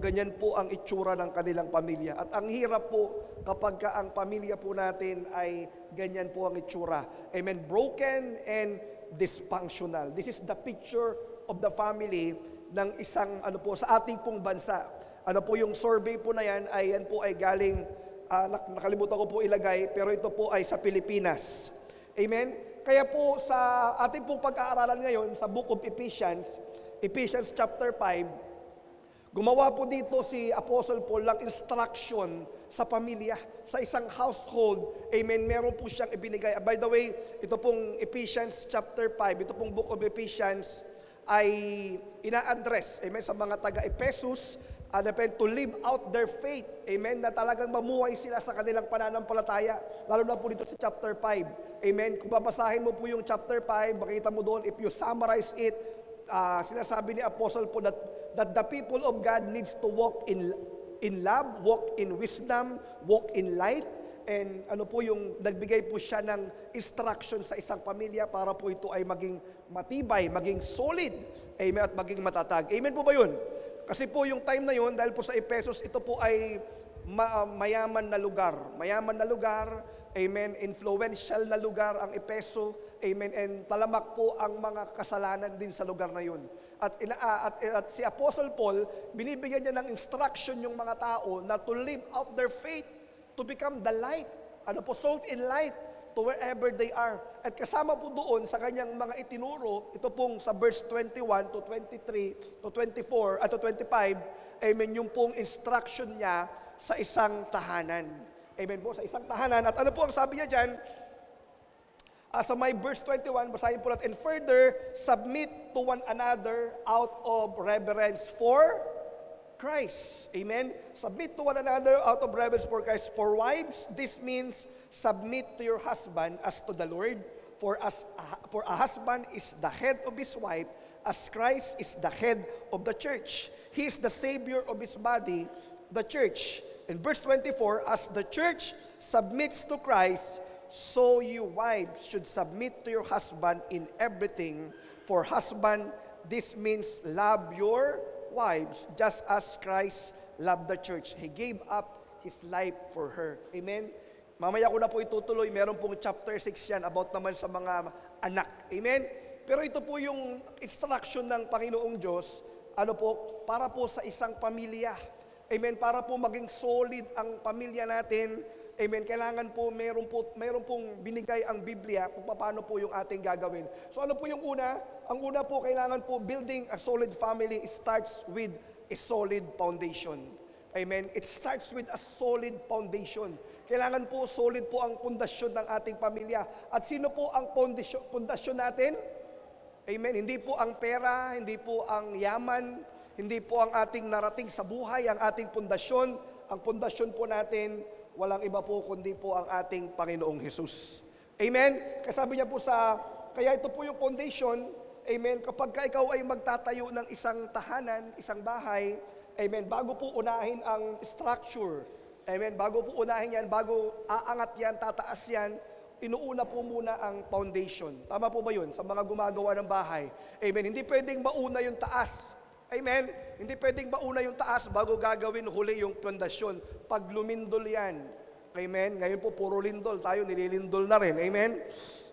ganyan po ang itsura ng kanilang pamilya. At ang hirap po kapag ang pamilya po natin ay ganyan po ang itsura. Amen. Broken and dysfunctional. This is the picture of the family ng isang sa ating pong bansa. Yung survey po na yan ay galing, nakalimutan ko po ilagay, pero ito po ay sa Pilipinas. Amen? Kaya po sa ating pong pag-aaralan ngayon sa Book of Ephesians chapter 5, gumawa po dito si Apostle Paul ng instruction sa pamilya, sa isang household. Amen? Meron po siyang ibinigay. By the way, ito pong Ephesians chapter 5, ito pong Book of Ephesians ay ina-address, amen, sa mga taga-Ephesus, to live out their faith. Amen? Na talagang mamuhay sila sa kanilang pananampalataya. Lalo na po dito sa chapter 5. Amen? Kung babasahin mo po yung chapter 5, makita mo doon, if you summarize it, sinasabi ni Apostle po that the people of God needs to walk in love, walk in wisdom, walk in light, and yung nagbigay po siya ng instruction sa isang pamilya para po ito ay maging matibay, maging solid, amen, at maging matatag. Amen po ba yun? Kasi po yung time na yun, dahil po sa Ephesus, ito po ay mayaman na lugar. Mayaman na lugar, amen, influential na lugar ang Epheso, amen, and talamak po ang mga kasalanan din sa lugar na yun. At si Apostle Paul, binibigyan niya ng instruction yung mga tao na to live out their faith, to become the light, salt in light, to wherever they are. At kasama po doon sa kanyang mga itinuro, ito pong sa verse 21 to 23 to 24 at to 25, amen, yung pong instruction niya sa isang tahanan. Amen po, sa isang tahanan. At ano po ang sabi niya dyan? Sa may verse 21, basahin po natin, and further, submit to one another out of reverence for Christ. Amen? Submit to one another out of reverence for Christ. For wives, this means submit to your husband as to the Lord. For a husband is the head of his wife, as Christ is the head of the church. He is the Savior of his body, the church. In verse 24, as the church submits to Christ, so you wives should submit to your husband in everything. For husband, this means love your wives just as Christ loved the church. He gave up His life for her. Amen? Mamaya ko na po itutuloy. Meron pong chapter 6 yan about naman sa mga anak. Amen? Pero ito po yung instruction ng Panginoong Diyos, para po sa isang pamilya. Amen? Para po maging solid ang pamilya natin. Amen. Kailangan po, mayroon pong binigay ang Biblia kung paano po yung ating gagawin. So ano po yung una? Ang una po, kailangan po building a solid family starts with a solid foundation. Amen. It starts with a solid foundation. Kailangan po solid po ang pundasyon ng ating pamilya. At sino po ang pundasyon natin? Amen. Hindi po ang pera, hindi po ang yaman, hindi po ang ating narating sa buhay, ang ating pundasyon. Ang pundasyon po natin, walang iba po kundi po ang ating Panginoong Hesus. Amen? Kasabi niya po kaya ito po yung foundation, amen, kapag ikaw ay magtatayo ng isang tahanan, isang bahay, amen, bago po unahin ang structure, amen, bago po unahin yan, bago aangat yan, tataas yan, inuuna po muna ang foundation. Tama po ba yun? Sa mga gumagawa ng bahay. Amen? Hindi pwedeng mauna yung taas. Amen? Hindi pwedeng mauna yung taas bago gagawin huli yung pundasyon. Pag lumindol yan. Amen? Ngayon po puro lindol. Tayo nililindol na rin. Amen?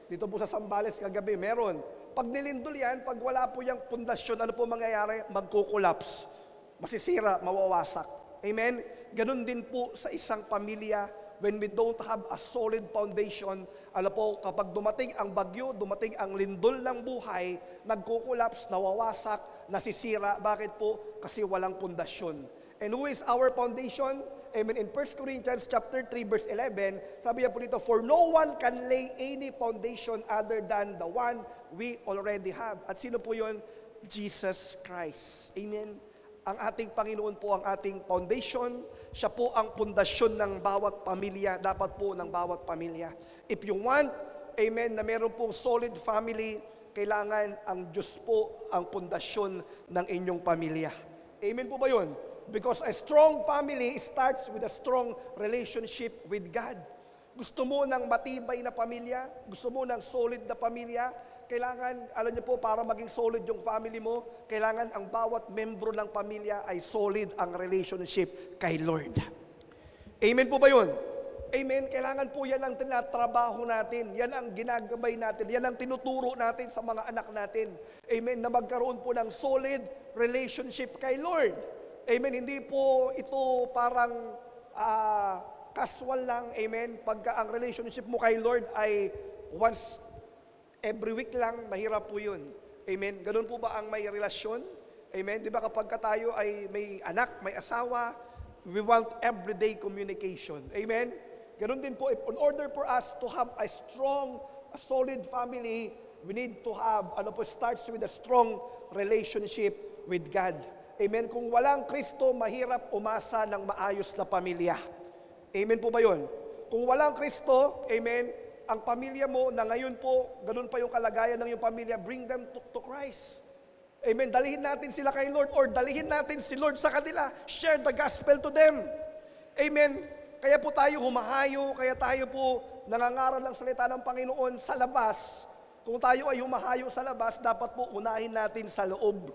Dito po sa Sambales kagabi, meron. Pag nilindol yan, pag wala po yung pundasyon, ano po mangyayari? Magkukulaps. Masisira, mawawasak. Amen? Ganun din po sa isang pamilya. When we don't have a solid foundation, kapag dumating ang bagyo, dumating ang lindol ng buhay, nagkukulaps, nawawasak, nasisira. Bakit po? Kasi walang pundasyon. And who is our foundation? Amen. In 1 Corinthians chapter 3 verse 11, sabi niya po dito, for no one can lay any foundation other than the one we already have. At sino po yun? Jesus Christ. Amen. Ang ating Panginoon po ang ating foundation. Siya po ang pundasyon ng bawat pamilya, dapat po ng bawat pamilya. If you want, amen, na meron pong solid family, kailangan ang Diyos po ang pundasyon ng inyong pamilya. Amen po ba yun? Because a strong family starts with a strong relationship with God. Gusto mo ng matibay na pamilya? Gusto mo ng solid na pamilya? Kailangan, alam niyo po, para maging solid yung family mo, kailangan ang bawat membro ng pamilya ay solid ang relationship kay Lord. Amen po ba yun? Amen. Kailangan po yan ang tinatrabaho natin. Yan ang ginagabay natin. Yan ang tinuturo natin sa mga anak natin. Amen. Na magkaroon po ng solid relationship kay Lord. Amen. Hindi po ito parang casual lang. Amen. Pagka ang relationship mo kay Lord ay once every week lang, mahirap po yun. Amen? Ganun po ba ang may relasyon? Amen? Di ba kapag tayo ay may anak, may asawa, we want everyday communication. Amen? Ganun din po, in order for us to have a strong, a solid family, we need to have, starts with a strong relationship with God. Amen? Kung walang Kristo, mahirap umasa ng maayos na pamilya. Amen po ba yun? Kung walang Kristo, amen, ang pamilya mo na ngayon po, ganun pa yung kalagayan ng iyong pamilya, bring them to Christ. Amen. Dalihin natin sila kay Lord or dalihin natin si Lord sa kanila. Share the gospel to them. Amen. Kaya po tayo humahayo, kaya tayo po nangangaral ng salita ng Panginoon sa labas. Kung tayo ay humahayo sa labas, dapat po unahin natin sa loob.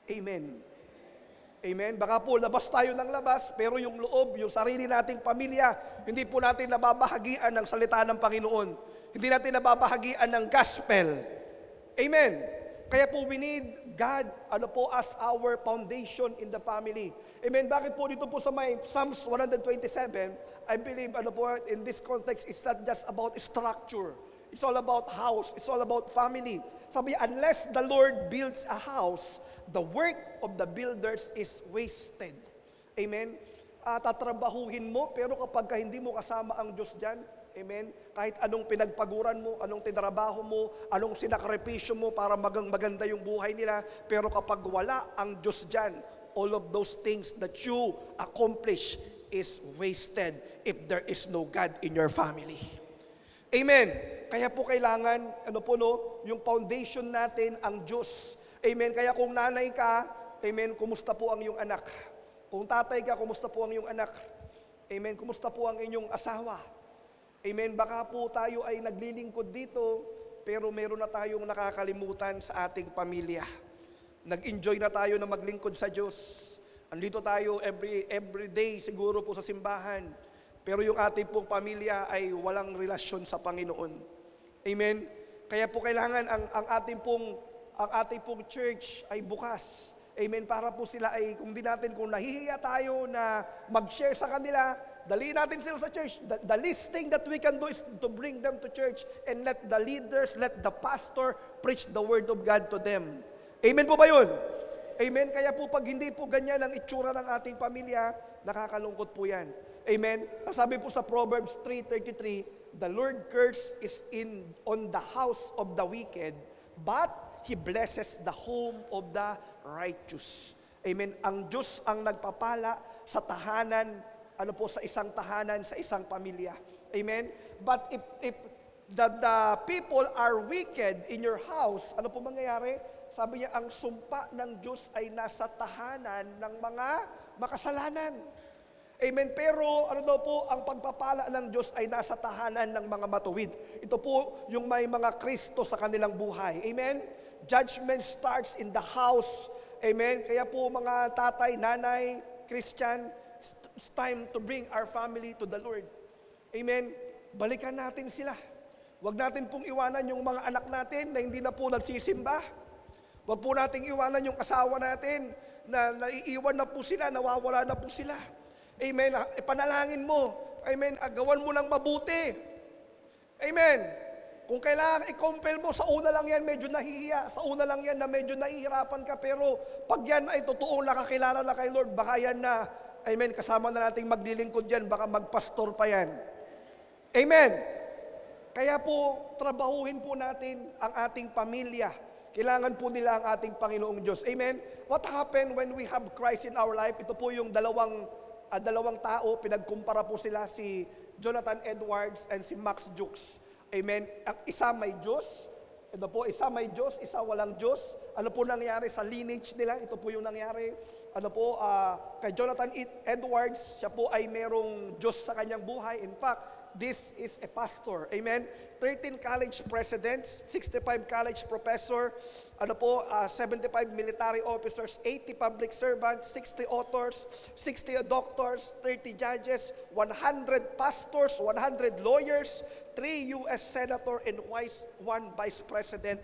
Amen. Amen? Baka po labas tayo ng labas, pero yung loob, yung sarili nating pamilya, hindi po natin nababahagian ng salita ng Panginoon. Hindi natin nababahagian ng gospel. Amen? Kaya po we need God, as our foundation in the family. Amen? Bakit po dito po sa may Psalms 127, I believe, in this context, it's not just about structure. It's all about house. It's all about family. Sabi, unless the Lord builds a house, the work of the builders is wasted. Amen? Tatrabahuhin mo, pero kapag hindi mo kasama ang Diyos dyan, Amen? Kahit anong pinagpaguran mo, anong tinrabaho mo, anong sinakripisyo mo para maganda yung buhay nila, pero kapag wala ang Diyos dyan, all of those things that you accomplish is wasted if there is no God in your family. Amen. Kaya po kailangan, yung foundation natin, ang Diyos. Amen. Kaya kung nanay ka, amen, kumusta po ang iyong anak? Kung tatay ka, kumusta po ang iyong anak? Amen. Kumusta po ang inyong asawa? Amen. Baka po tayo ay naglilingkod dito, pero meron na tayong nakakalimutan sa ating pamilya. Nag-enjoy na tayo na maglingkod sa Diyos. Andito tayo every day siguro po sa simbahan. Pero yung ating pong pamilya ay walang relasyon sa Panginoon. Amen? Kaya po kailangan ang ating pong church ay bukas. Amen? Para po sila ay, kung nahihiya tayo na mag-share sa kanila, daliin natin sila sa church. The least thing that we can do is to bring them to church and let the leaders, let the pastor preach the word of God to them. Amen po ba yun? Amen? Kaya po pag hindi po ganyan ang itsura ng ating pamilya, nakakalungkot po yan. Amen? Ang sabi po sa Proverbs 3:33, the Lord curse is on the house of the wicked, but He blesses the home of the righteous. Amen? Ang Diyos ang nagpapala sa tahanan, sa isang tahanan, sa isang pamilya. Amen? But if the people are wicked in your house, ano po mangyayari? Sabi niya, ang sumpa ng Diyos ay nasa tahanan ng mga makasalanan. Amen. Pero ang pagpapala ng Diyos ay nasa tahanan ng mga matuwid. Ito po yung may mga Kristo sa kanilang buhay. Amen. Judgment starts in the house. Amen. Kaya po mga tatay, nanay, Christian, it's time to bring our family to the Lord. Amen. Balikan natin sila. Huwag natin pong iwanan yung mga anak natin na hindi na po nagsisimba. Huwag po nating iwanan yung asawa natin na naiiwan na po sila, nawawala na po sila. Amen. Ipanalangin mo. Amen. Agawan mo ng mabuti. Amen. Kung kailangan i-compel mo, sa una lang yan medyo nahihiya. Sa una lang yan na medyo nahihirapan ka. Pero pag yan ay totoong nakakilala na kay Lord, baka yan na, amen, kasama na nating maglilingkod yan, baka magpastor pa yan. Amen. Kaya po, trabahuhin po natin ang ating pamilya. Kailangan po nila ang ating Panginoong Diyos. Amen. What happened when we have Christ in our life? Ito po yung dalawang tao, pinagkumpara po sila, si Jonathan Edwards and si Max Jukes. Amen. Ang isa may Diyos, isa may Diyos, isa walang Diyos. Ano po nangyari sa lineage nila? Ito po yung nangyari. Kay Jonathan Edwards, siya po ay merong Diyos sa kanyang buhay. In fact, this is a pastor. Amen. 13 college presidents, 65 college professor, 75 military officers, 80 public servants, 60 authors, 60 doctors, 30 judges, 100 pastors, 100 lawyers, 3 U.S. senator, and 1 vice president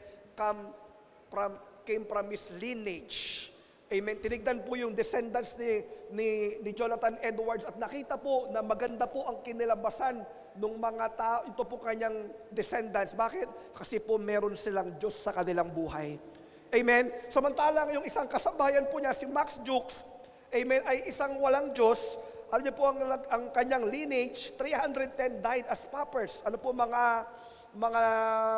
came from his lineage. Amen. Tinignan po yung descendants ni Jonathan Edwards at nakita po na maganda po ang kinilabasan ng mga tao. Ito po kanyang descendants. Bakit? Kasi po meron silang Diyos sa kanilang buhay. Amen. Samantalang yung isang kasabayan po niya, si Max Jukes, amen, ay isang walang Diyos. Alam niyo po ang kanyang lineage, 310 died as paupers. Mga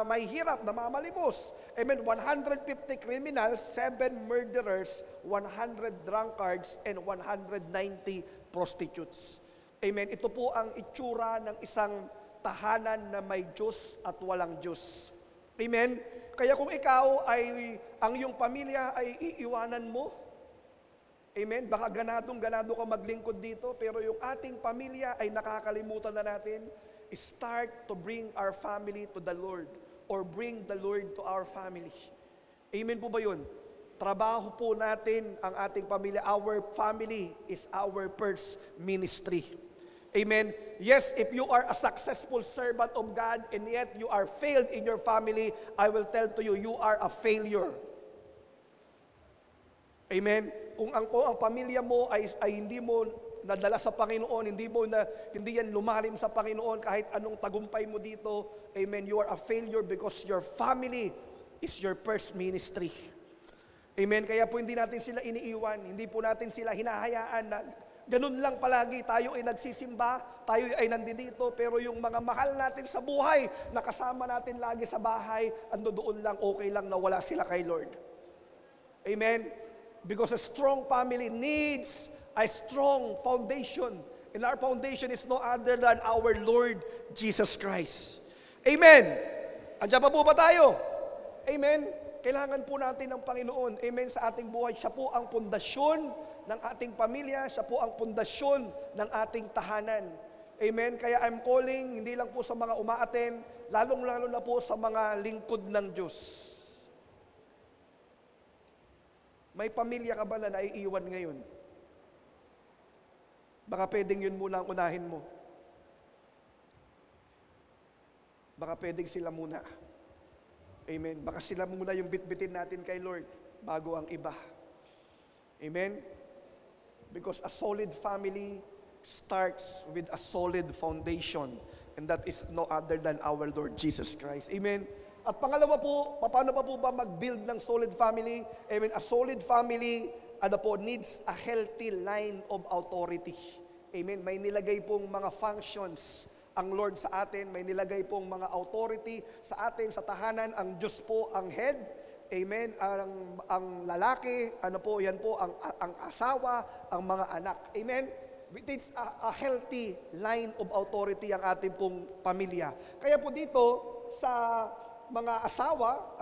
may hirap na mamalimos. Amen. 150 criminals, 7 murderers, 100 drunkards, and 190 prostitutes. Amen. Ito po ang itsura ng isang tahanan na may Diyos at walang Diyos. Amen. Kaya kung ikaw ay, ang iyong pamilya ay iiwanan mo, amen, baka ganado ka maglingkod dito, pero yung ating pamilya ay nakakalimutan na natin, start to bring our family to the Lord or bring the Lord to our family. Amen po ba yun? Trabaho po natin ang ating pamilya. Our family is our first ministry. Amen. Yes, if you are a successful servant of God and yet you are failed in your family, I will tell to you, you are a failure. Amen. Kung ang pamilya mo ay hindi mo nadala sa Panginoon, hindi yan lumalim sa Panginoon kahit anong tagumpay mo dito, amen, you are a failure because your family is your first ministry. Amen. Kaya po hindi natin sila iniiwan, hindi po natin sila hinahayaan na Ganun lang palagi, tayo ay nagsisimba, tayo ay nandito, pero yung mga mahal natin sa buhay, nakasama natin lagi sa bahay, ando doon lang, okay lang na wala sila kay Lord. Amen? Because a strong family needs a strong foundation. And our foundation is no other than our Lord Jesus Christ. Amen? Andiyan pa po ba tayo? Amen? Kailangan po natin ng Panginoon. Amen? Sa ating buhay, siya po ang pundasyon ng ating pamilya, siya po ang pundasyon ng ating tahanan. Amen? Kaya I'm calling, hindi lang po sa mga umaaten, lalong-lalo na po sa mga lingkod ng Diyos. May pamilya ka ba na naiiwan ngayon? Baka pwedeng yun muna ang unahin mo. Baka pwedeng sila muna. Amen. Baka sila muna yung bitbitin natin kay Lord bago ang iba. Amen. Because a solid family starts with a solid foundation, and that is no other than our Lord Jesus Christ. Amen. At pangalawa po, paano pa po ba mag-build ng solid family? Amen. A solid family, needs a healthy line of authority. Amen. May nilagay pong mga functions ang Lord sa atin, may nilagay pong mga authority sa atin, sa tahanan. Ang Diyos po ang head. Amen. Ang lalaki, yan po ang asawa, ang mga anak. Amen. It is a healthy line of authority ang ating pong pamilya. Kaya po dito sa mga asawa,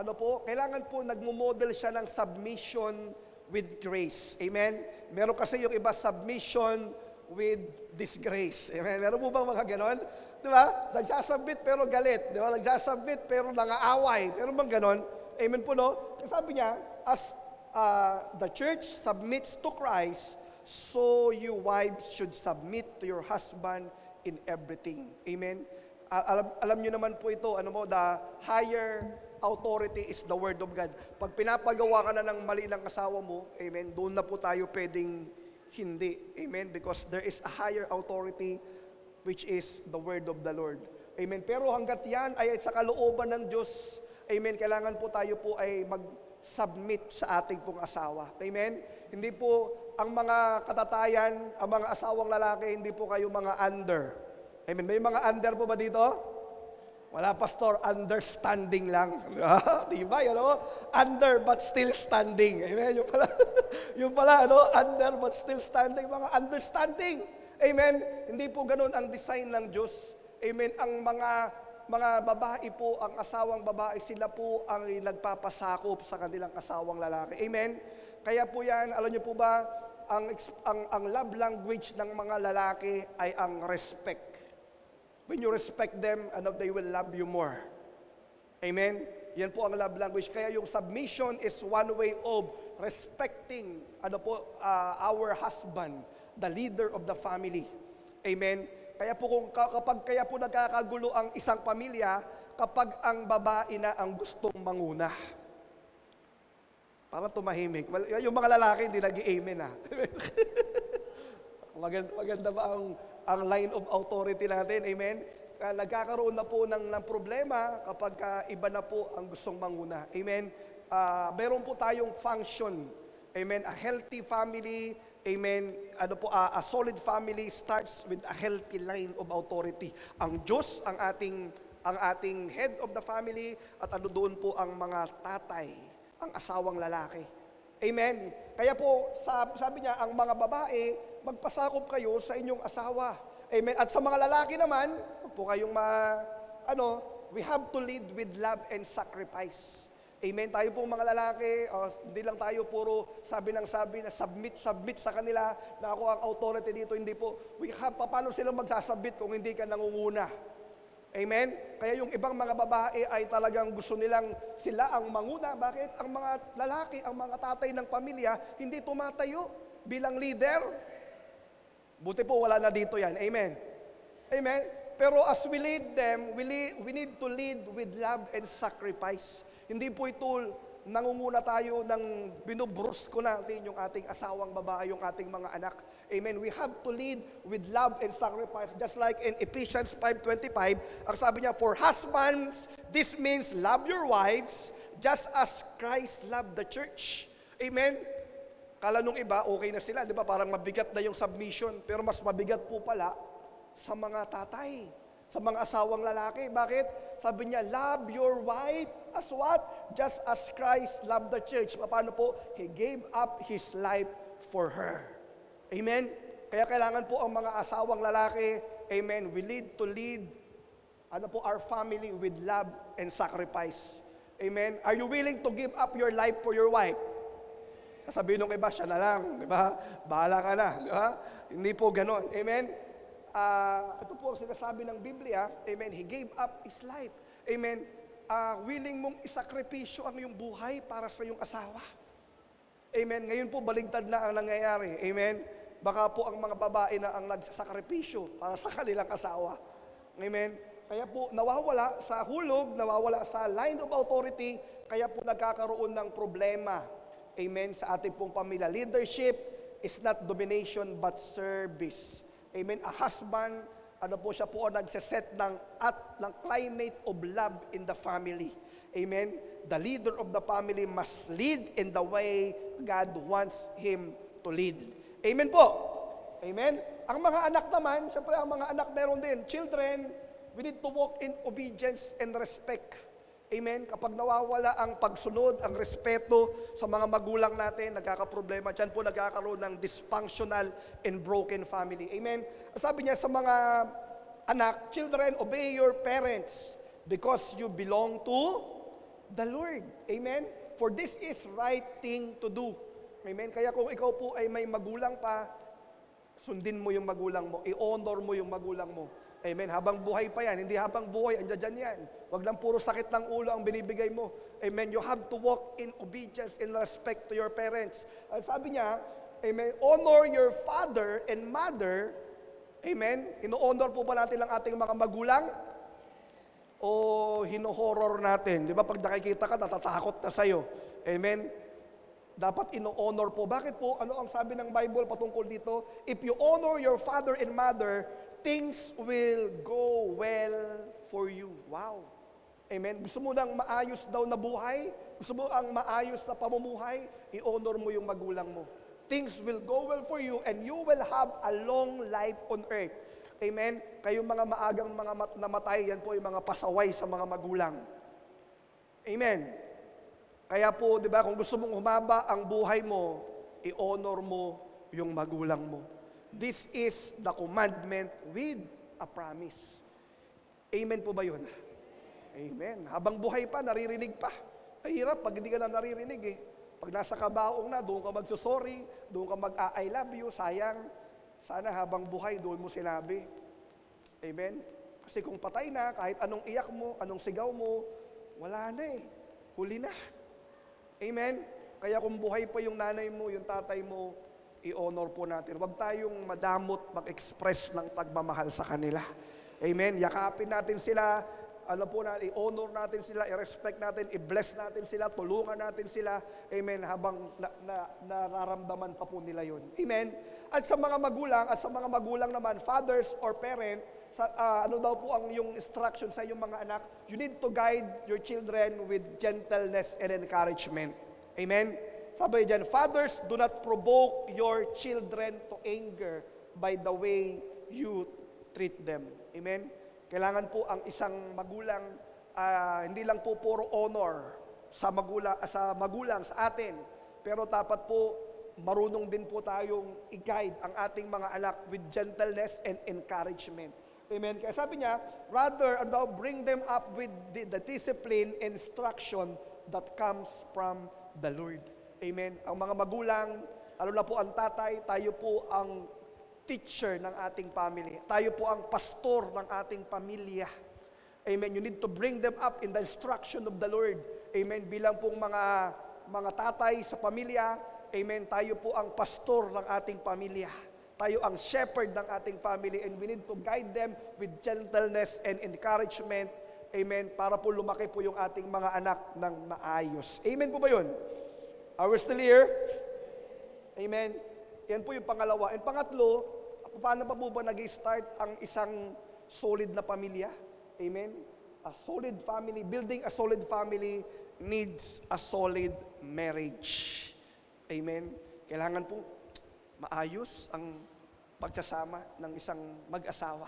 kailangan po nagmo-model siya ng submission with grace. Amen. Meron kasi yung iba submission with disgrace. Amen. Meron po bang mga ganon? Di ba? Nagsasubmit pero galit. Di ba? Nagsasubmit pero nangaaway. Meron bang ganon? Amen po, no? Sabi niya, as the church submits to Christ, so you wives should submit to your husband in everything. Amen? Alam niyo naman po ito, the higher authority is the Word of God. Pag pinapagawa ka na ng mali ng asawa mo, amen, doon na po tayo pwedeng hindi. Amen? Because there is a higher authority which is the Word of the Lord. Amen? Pero hanggat yan ay sa kalooban ng Diyos, amen, kailangan po tayo po ay mag-submit sa ating pong asawa. Amen? Hindi po ang mga katatayan, ang mga asawang lalaki, hindi po kayo mga under. Amen? May mga under po ba dito? Wala, pastor, understanding lang. Diba? Under but still standing. Amen? Yung pala, under but still standing. Mga understanding. Amen? Hindi po ganun ang design ng Diyos. Amen? Ang mga babae po, ang asawang babae, sila po ang nagpapasakop sa kanilang asawang lalaki. Amen? Kaya po yan, alam niyo po ba, ang love language ng mga lalaki ay ang respect. When you respect them, they will love you more. Amen? Yan po ang love language. Kaya yung submission is one way of respecting our husband, the leader of the family. Amen? Kaya po kapag nagkakagulo ang isang pamilya, kapag ang babae na ang gustong manguna. Parang tumahimik. Well, yung mga lalaki, hindi nag-i-amen Maganda ba ang line of authority natin? Amen? Nagkakaroon na po ng problema kapag iba na po ang gustong manguna. Amen? Meron po tayong function. Amen? A healthy family. Amen? A solid family starts with a healthy line of authority. Ang Diyos ang ating head of the family at doon po ang mga tatay, ang asawang lalaki. Amen? Kaya po, sabi niya, ang mga babae, magpasakop kayo sa inyong asawa. Amen? At sa mga lalaki naman, po kayong we have to lead with love and sacrifice. Amen? Tayo pong mga lalaki, hindi lang tayo puro sabi na submit sa kanila, na ako ang authority dito. Hindi po. Paano silang magsasubmit kung hindi ka nangunguna? Amen? Kaya yung ibang mga babae ay talagang gusto nilang sila ang manguna. Bakit? Ang mga lalaki, ang mga tatay ng pamilya, hindi tumatayo bilang leader. Buti po wala na dito yan. Amen? Amen? Pero as we lead them, we need to lead with love and sacrifice. Hindi po ito nangunguna tayo ng binubrusko natin yung ating asawang babae, yung ating mga anak. Amen. We have to lead with love and sacrifice. Just like in Ephesians 5:25, ang sabi niya, for husbands, this means love your wives just as Christ loved the church. Amen. Kala nung iba, okay na sila, di ba? Parang mabigat na yung submission. Pero mas mabigat po pala sa mga tatay, sa mga asawang lalaki. Bakit? Sabi niya, love your wife as what? Just as Christ loved the church. Paano po? He gave up His life for her. Amen? Kaya kailangan po ang mga asawang lalaki, amen, we need to lead our family with love and sacrifice. Amen? Are you willing to give up your life for your wife? Sasabihin nung iba, siya na lang, di ba? Bahala ka na, di ba? Hindi po ganon. Amen? Ito po ang sinasabi ng Biblia, amen, He gave up His life. Amen? Willing mong isakripisyo ang iyong buhay para sa iyong asawa. Amen? Ngayon po, baligtad na ang nangyayari. Amen? Baka po ang mga babae na ang nagsasakripisyo para sa kanilang asawa. Amen? Kaya po, nawawala sa hulog, nawawala sa line of authority, kaya po nagkakaroon ng problema. Amen, sa ating pong pamilya. Leadership is not domination but service. Amen, a husband, siya po ang nagsaset ng climate of love in the family. Amen, the leader of the family must lead in the way God wants him to lead. Amen po. Amen. Ang mga anak naman, siyempre ang mga anak meron din. Children, we need to walk in obedience and respect. Amen? Kapag nawawala ang pagsunod, ang respeto sa mga magulang natin, nagkakaproblema. Diyan po nagkakaroon ng dysfunctional and broken family. Amen? Sabi niya sa mga anak, children, obey your parents because you belong to the Lord. Amen? For this is right thing to do. Amen? Kaya kung ikaw po ay may magulang pa, sundin mo yung magulang mo, i-honor mo yung magulang mo. Amen. Habang buhay pa yan, hindi habang buhay, andyan yan. Huwag lang puro sakit ng ulo ang binibigay mo. Amen. You have to walk in obedience and respect to your parents. Sabi niya, amen, honor your father and mother. Amen. Ino-honor po ba natin ang ating mga magulang? O hino-horror natin? Di ba pag nakikita ka, natatakot na sa'yo. Amen. Dapat ino-honor po. Bakit po? Ano ang sabi ng Bible patungkol dito? If you honor your father and mother, things will go well for you. Wow. Amen. Gusto mo ng maayos daw na buhay? Gusto mo ang maayos na pamumuhay? I-honor mo yung magulang mo. Things will go well for you and you will have a long life on earth. Amen. Kayong mga maagang mga namatay, yan po yung mga pasaway sa mga magulang. Amen. Kaya po, di ba, kung gusto mong humaba ang buhay mo, i-honor mo yung magulang mo. This is the commandment with a promise. Amen po ba yun? Amen. Habang buhay pa, naririnig pa. Ay hirap pag hindi ka na naririnig eh. Pag nasa kabaong na, doon ka magsusorry, doon ka mag-I love you, sayang. Sana habang buhay, doon mo sinabi. Amen? Kasi kung patay na, kahit anong iyak mo, anong sigaw mo, wala na eh. Huli na. Amen? Kaya kung buhay pa yung nanay mo, yung tatay mo, i-honor po natin. Huwag tayong madamot mag-express ng pagmamahal sa kanila. Amen? Yakapin natin sila, i-honor natin sila, i-respect natin, i-bless natin sila, tulungan natin sila. Amen? Habang nararamdaman pa po nila yun. Amen? At sa mga magulang naman, fathers or parent, ano daw po ang yung instruction sa iyong mga anak? You need to guide your children with gentleness and encouragement. Amen? Sabi dyan, fathers, do not provoke your children to anger by the way you treat them. Amen? Kailangan po ang isang magulang, hindi lang po puro honor sa magulang sa atin, pero dapat po marunong din po tayong i-guide ang ating mga anak with gentleness and encouragement. Amen? Kaya sabi niya, rather, bring them up with the discipline and instruction that comes from the Lord. Amen. Ang mga magulang, lalo na po ang tatay, tayo po ang teacher ng ating family. Tayo po ang pastor ng ating pamilya. Amen. You need to bring them up in the instruction of the Lord. Amen. Bilang pong mga tatay sa pamilya, amen, tayo po ang pastor ng ating pamilya. Tayo ang shepherd ng ating family and we need to guide them with gentleness and encouragement. Amen. Para po lumaki po yung ating mga anak ng maayos. Amen po ba yun? Are we still here? Amen. Yan po yung pangalawa. And pangatlo, paano pa po ba nag-start ang isang solid na pamilya? Amen. A solid family, building a solid family needs a solid marriage. Amen. Kailangan po maayos ang pagsasama ng isang mag-asawa.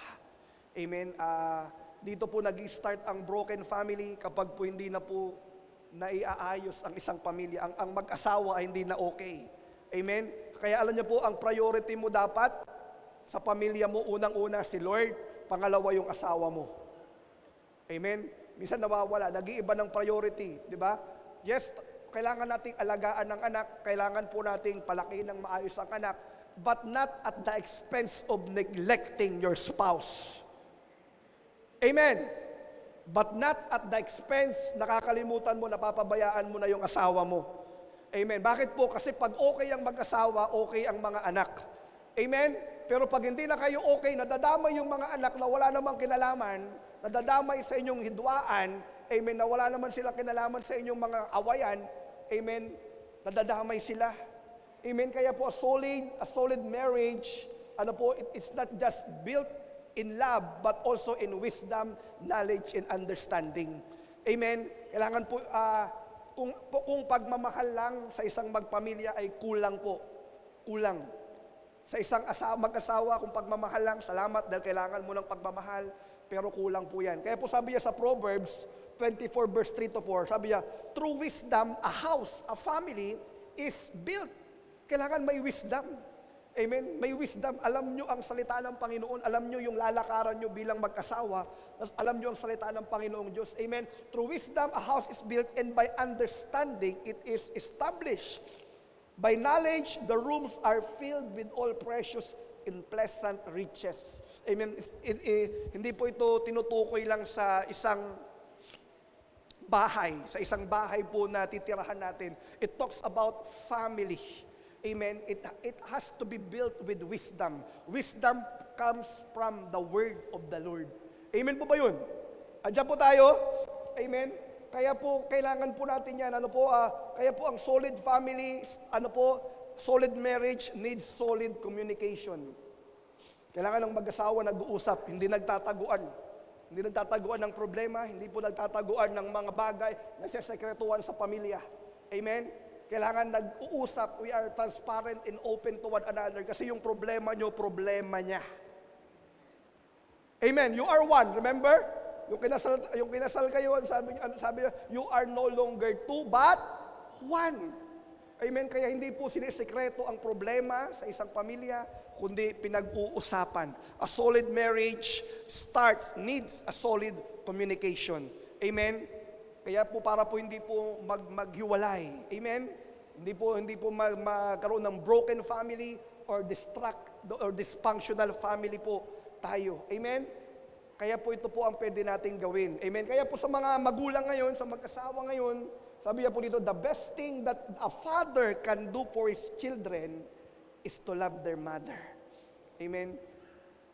Amen. Dito po nag-start ang broken family kapag po hindi na po naiaayos ang isang pamilya. Ang mag-asawa ay hindi na okay. Amen. Kaya alam niyo po, ang priority mo dapat sa pamilya mo, unang-una si Lord, pangalawa yung asawa mo. Amen. Minsan nawawala, nag-iiba ng priority, di ba? Yes, kailangan nating alagaan ng anak, kailangan po nating palakihin ng maayos ang anak, but not at the expense of neglecting your spouse. Amen. But not at the expense, nakakalimutan mo, napapabayaan mo na yung asawa mo. Amen. Bakit po? Kasi pag okay ang mag-asawa, okay ang mga anak. Amen. Pero pag hindi na kayo okay, nadadamay yung mga anak na wala namang kinalaman, nadadamay sa inyong hidwaan, amen, na wala naman silang kinalaman sa inyong mga awayan, amen, nadadamay sila. Amen. Kaya po a solid marriage, it's not just built in love, but also in wisdom, knowledge, and understanding. Amen. Kailangan po, kung pagmamahal lang sa isang magpamilya ay kulang po. Kulang. Sa isang mag-asawa, kung pagmamahal lang, salamat dahil kailangan mo ng pagmamahal, pero kulang po yan. Kaya po sabi niya sa Proverbs 24 verse 3 to 4, sabi niya, through wisdom, a house, a family is built. Kailangan may wisdom. Amen? May wisdom. Alam nyo ang salita ng Panginoon. Alam nyo yung lalakaran nyo bilang mag-asawa. Alam nyo ang salita ng Panginoong Diyos. Amen? Through wisdom, a house is built, and by understanding, it is established. By knowledge, the rooms are filled with all precious and pleasant riches. Amen? Hindi po ito tinutukoy lang sa isang bahay. Sa isang bahay po na titirahan natin. It talks about family. Amen. It has to be built with wisdom. Wisdom comes from the word of the Lord. Amen po ba yun? Andiyan po tayo? Amen. Kaya po, kailangan po natin yan. Kaya po ang solid family, solid marriage needs solid communication. Kailangan ng mag-asawa nag-uusap, hindi nagtataguan. Hindi nagtataguan ng problema, hindi po nagtataguan ng mga bagay na sisekretuhan sa pamilya. Amen. Kailangan nag-uusap, we are transparent and open to one another kasi yung problema nyo, problema niya. Amen. You are one, remember? Yung kinasal kayo, sabi niya, you are no longer two, but one. Amen. Kaya hindi po sinisekreto ang problema sa isang pamilya, kundi pinag-uusapan. A solid marriage needs a solid communication. Amen. Kaya po para po hindi po maghiwalay. Amen? Hindi po magkaroon ng broken family or dysfunctional family po tayo. Amen? Kaya po ito po ang pwede nating gawin. Amen? Kaya po sa mga magulang ngayon, sa mag-asawa ngayon, sabi niya po dito, the best thing that a father can do for his children is to love their mother. Amen?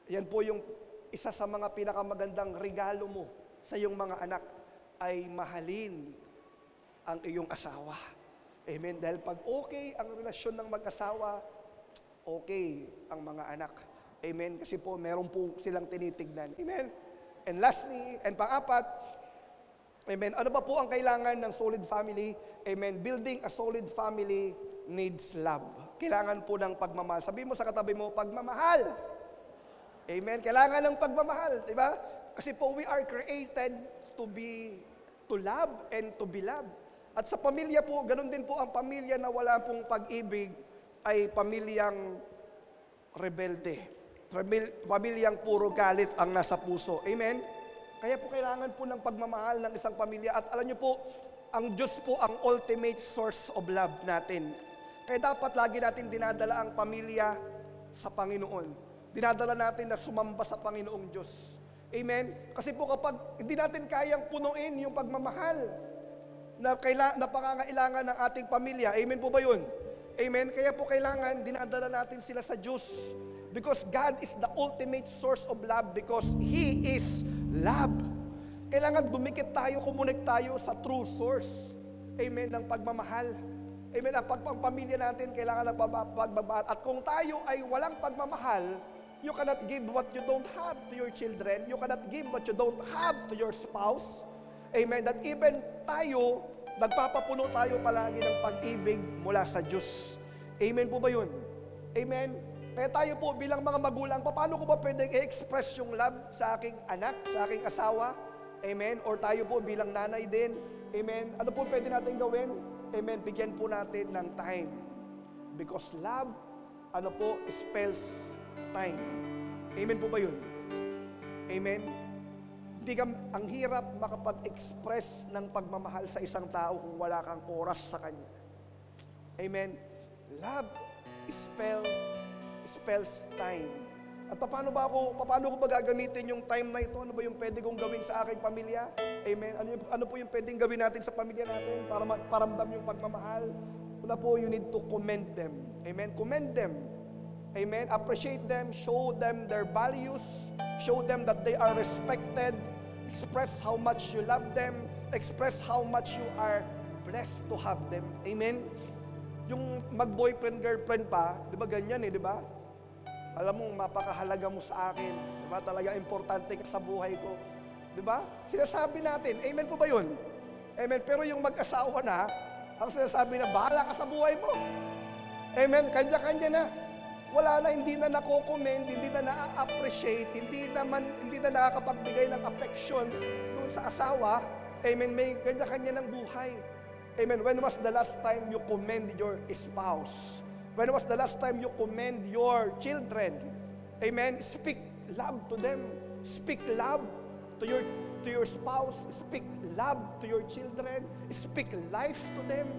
Yan po yung isa sa mga pinakamagandang regalo mo sa iyong mga anak, ay mahalin ang iyong asawa. Amen. Dahil pag okay ang relasyon ng mag-asawa, okay ang mga anak. Amen. Kasi po, meron po silang tinitignan. Amen. And lastly, and pang-apat, amen, ano ba po ang kailangan ng solid family? Amen. Building a solid family needs love. Kailangan po ng pagmamahal. Sabi mo sa katabi mo, pagmamahal. Amen. Kailangan ng pagmamahal. Diba? Kasi po, we are created to love and to be loved. At sa pamilya po, ganun din po ang pamilya na wala pong pag-ibig ay pamilyang rebelde. Pamilyang puro galit ang nasa puso. Amen? Kaya po kailangan po ng pagmamahal ng isang pamilya. At alam niyo po, ang Diyos po ang ultimate source of love natin. Kaya dapat lagi natin dinadala ang pamilya sa Panginoon. Dinadala natin na sumamba sa Panginoong Diyos. Amen? Kasi po kapag hindi natin kayang punuin yung pagmamahal na pangangailangan ng ating pamilya, amen po ba yun? Amen? Kaya po kailangan dinadala natin sila sa Diyos. Because God is the ultimate source of love because He is love. Kailangan dumikit tayo, kumunik tayo sa true source. Amen? Ng pagmamahal. Amen? Ang pamilya natin kailangan ng pagmamahal. At kung tayo ay walang pagmamahal, you cannot give what you don't have to your children. You cannot give what you don't have to your spouse. Amen. That even tayo, nagpapapuno tayo palagi ng pag-ibig mula sa Diyos. Amen po ba yun? Amen? Kaya tayo po bilang mga magulang, paano ko ba pwedeng i-express yung love sa aking anak, sa aking asawa? Amen? Or tayo po bilang nanay din. Amen? Ano po pwede natin gawin? Amen? Bigyan po natin ng time. Because love, ano po, spells time. Amen po ba yun? Amen? Ang hirap makapag-express ng pagmamahal sa isang tao kung wala kang oras sa kanya. Amen? Love spells time. At paano ko ba gagamitin yung time na ito? Ano ba yung pwede kong gawin sa aking pamilya? Amen? Ano po yung pwedeng gawin natin sa pamilya natin para paramdam yung pagmamahal? Una po, you need to commend them. Amen? Commend them. Amen? Appreciate them, show them their values, show them that they are respected, express how much you love them, express how much you are blessed to have them. Amen? Yung mag-boyfriend, girlfriend pa, di ba ganyan di ba? Alam mo, mapakahalaga mo sa akin. Di ba? Talaga importante ka sa buhay ko. Di ba? Sinasabi natin. Amen po ba yun? Amen. Pero yung mag-asawa na, ang sinasabi na, bahala ka sa buhay mo. Amen. Kanya-kanya na. Wala na, hindi na nako-comment, hindi na na-appreciate, hindi na nakakapagbigay ng affection doon sa asawa. Amen. May kanya-kanya ng buhay. Amen. When was the last time you commend your spouse? When was the last time you commend your children? Amen. Speak love to them. Speak love to your spouse. Speak love to your children. Speak life to them.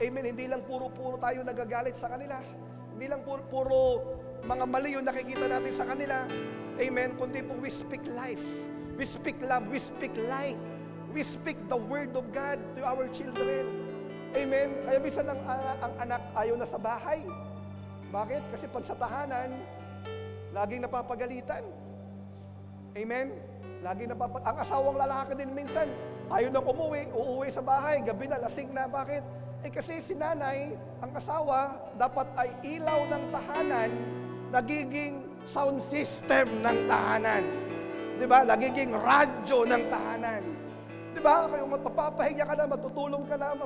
Amen. Hindi lang puro-puro tayo nagagalit sa kanila. Hindi lang puro mga mali yung nakikita natin sa kanila. Amen. Kundi po, we speak life. We speak love. We speak light. We speak the Word of God to our children. Amen. Kaya minsan ang anak ayaw na sa bahay. Bakit? Kasi pag sa tahanan, laging napapagalitan. Amen. Ang asawang lalaki din minsan, ayaw na uuwi sa bahay, gabi na, lasing na. Bakit? Kasi si nanay, ang asawa, dapat ay ilaw ng tahanan, nagiging sound system ng tahanan. Diba? Nagiging radyo ng tahanan. Diba? Kaya mapapahinga ka na, matutulong ka na,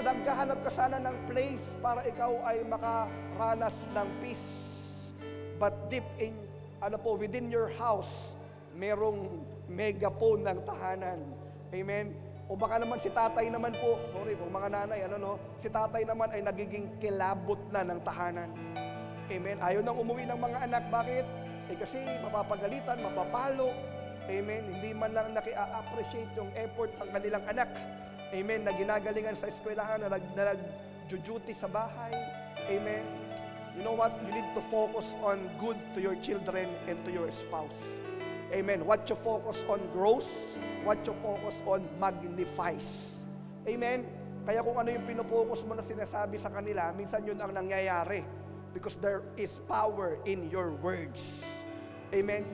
naghahanap ka sana ng place para ikaw ay makaranas ng peace. But deep within your house, merong megaphone ng tahanan. Amen? O baka naman si tatay naman po, sorry po mga nanay, si tatay naman ay nagiging kilabot na ng tahanan. Amen? Ayaw nang umuwi ng mga anak. Bakit? Kasi mapapagalitan, mapapalo. Amen? Hindi man lang naki-appreciate yung effort ng kanilang anak. Amen? Na ginagalingan sa eskwelahan, na nag-duty sa bahay. Amen? You know what? You need to focus on good to your children and to your spouse. Amen. What you focus on grows, what you focus on magnifies. Amen. Kaya kung ano yung pinopokus mo na sinasabi sa kanila, minsan yun ang nangyayari. Because there is power in your words. Amen.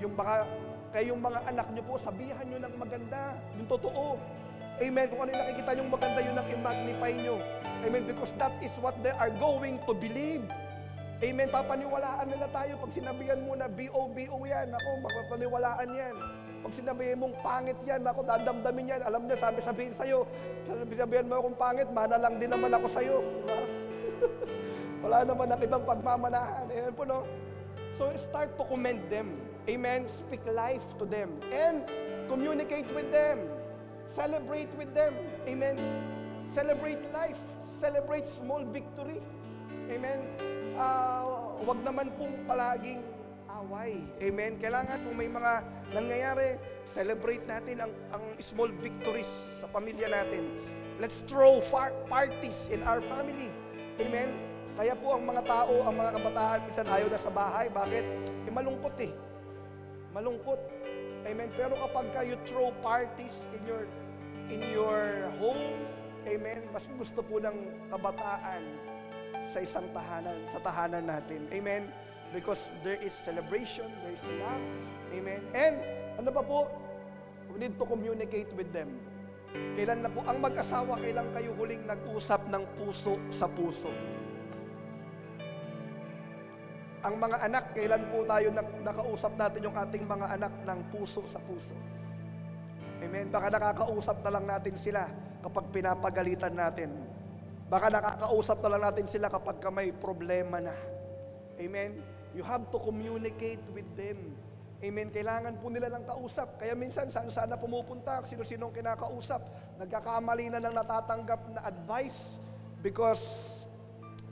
Kayong mga anak nyo po, sabihan nyo ng maganda, yung totoo. Amen. Kung ano yung nakikita nyo maganda, yun ang i-magnify nyo. Amen. Because that is what they are going to believe. Amen. Papaniwalaan nila tayo. Pag sinabihan mo na B.O.B.O. yan, ako, papaniwalaan yan. Pag sinabihan mong pangit yan, ako, dadamdamin yan. Alam niya, sabihin sa'yo, sinabihan mo akong pangit, mana lang din naman ako sa'yo. Wala naman ang ibang pagmamanahan. Amen po, no? So, start to commend them. Amen. Speak life to them. And communicate with them. Celebrate with them. Amen. Celebrate life. Celebrate small victory. Amen. Wag naman pong palaging away. Amen. Kailangan kung may mga nangyayari, celebrate natin ang small victories sa pamilya natin. Let's throw parties in our family. Amen. Kaya po ang mga tao, ang mga kabataan, minsan ayaw na sa bahay. Bakit? Malungkot Malungkot. Amen. Pero kapag you throw parties in your home, amen, mas gusto po ng kabataan sa isang tahanan, sa tahanan natin. Amen. Because there is celebration, there is love. Amen. And ano pa po? We need to communicate with them. Kailan na po ang mag-asawa, kailan kayo huling nag-usap ng puso sa puso? Ang mga anak, kailan po tayo nakausap natin yung ating mga anak ng puso sa puso? Amen. Baka nakakausap na lang natin sila kapag pinapagalitan natin. Baka nakakausap na lang natin sila kapag may problema na. Amen? You have to communicate with them. Amen? Kailangan po nila ng kausap. Kaya minsan, saan na pumupunta, sino-sinong kinakausap, nagkakamali na ng natatanggap na advice because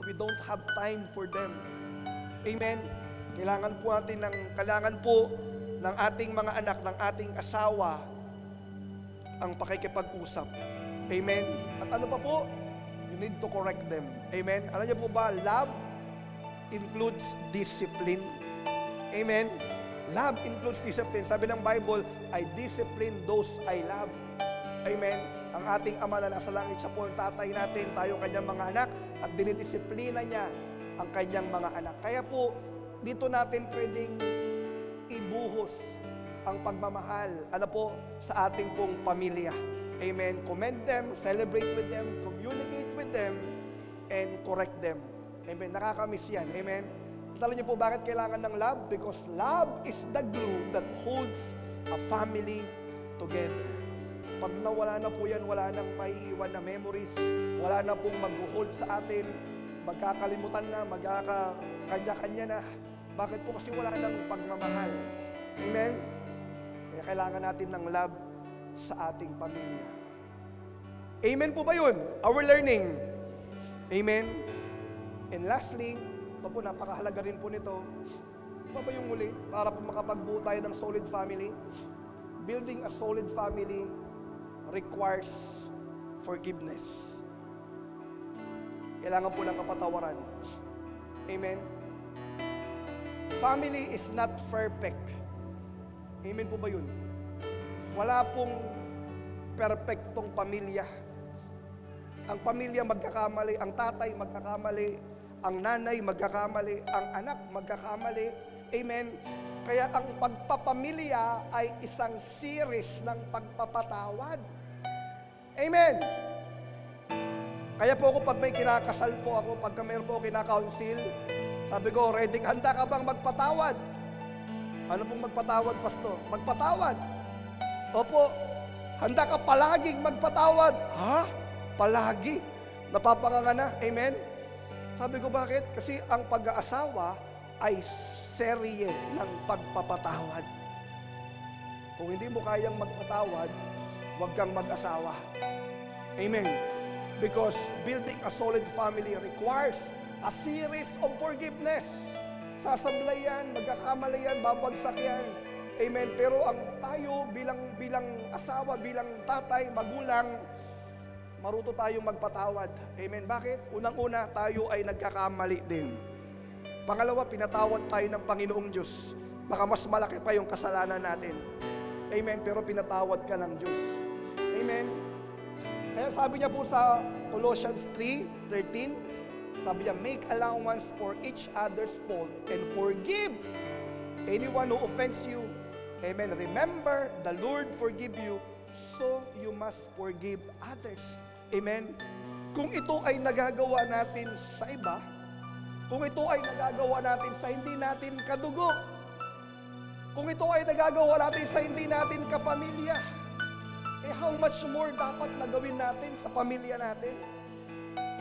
we don't have time for them. Amen? Kailangan po ng ating mga anak, ng ating asawa, ang pakikipag-usap. Amen? At ano pa po? You need to correct them. Amen? Alam niyo po ba, love includes discipline. Amen? Love includes discipline. Sabi ng Bible, I discipline those I love. Amen? Ang ating Ama na nasa langit, siya po ang tatay natin, tayo kanyang mga anak, at dinidisiplina niya ang kanyang mga anak. Kaya po, dito natin pwedeng ibuhos ang pagmamahal, sa ating pong pamilya. Amen? Commend them, celebrate with them, communicate with them, and correct them. Amen? Nakakamiss yan. Amen? Alam niyo po bakit kailangan ng love? Because love is the glue that holds a family together. Pag nawala na po yan, wala nang maiiwan na memories, wala na pong mag-hold sa atin, magkakalimutan na, magkakanya-kanya na. Bakit po? Kasi wala nang pagmamahal. Amen? Kaya kailangan natin ng love sa ating pamilya. Amen po ba yun? Our learning. Amen? And lastly, ito po, napakahalaga rin po nito. Ito ba yung muli? Para po makapagbuo tayo ng solid family. Building a solid family requires forgiveness. Kailangan po ng kapatawaran. Amen? Family is not perfect. Amen po ba yun? Wala pong perfectong pamilya. Ang pamilya magkakamali, ang tatay magkakamali, ang nanay magkakamali, ang anak magkakamali. Amen? Kaya ang pagpapamilya ay isang series ng pagpapatawad. Amen? Kaya po ako pag may kinakasal po ako, pagka mayroon po kinaka-counsel, sabi ko, ready, handa ka bang magpatawad? Ano pong magpatawad, Pastor? Magpatawad. Opo, handa ka palaging magpatawad. Ha? Palagi? Napapanganga na. Amen? Sabi ko, bakit? Kasi ang pag-aasawa ay serye ng pagpapatawad. Kung hindi mo kayang magpatawad, huwag kang mag-asawa. Amen? Because building a solid family requires a series of forgiveness. Sasablay yan, magkakamali yan, babagsak yan. Amen? Pero ang tayo bilang asawa, bilang tatay, magulang, maruto tayong magpatawad. Amen? Bakit? Unang-una, tayo ay nagkakamali din. Pangalawa, pinatawad tayo ng Panginoong Diyos. Baka mas malaki pa yung kasalanan natin. Amen? Pero pinatawad ka ng Diyos. Amen? Kaya sabi niya po sa Colossians 3:13, sabi niya, make allowance for each other's fault and forgive anyone who offends you. Amen? Remember, the Lord forgive you, so you must forgive others. Amen? Kung ito ay nagagawa natin sa iba, kung ito ay nagagawa natin sa hindi natin kadugo, kung ito ay nagagawa natin sa hindi natin kapamilya, how much more dapat na gawin natin sa pamilya natin?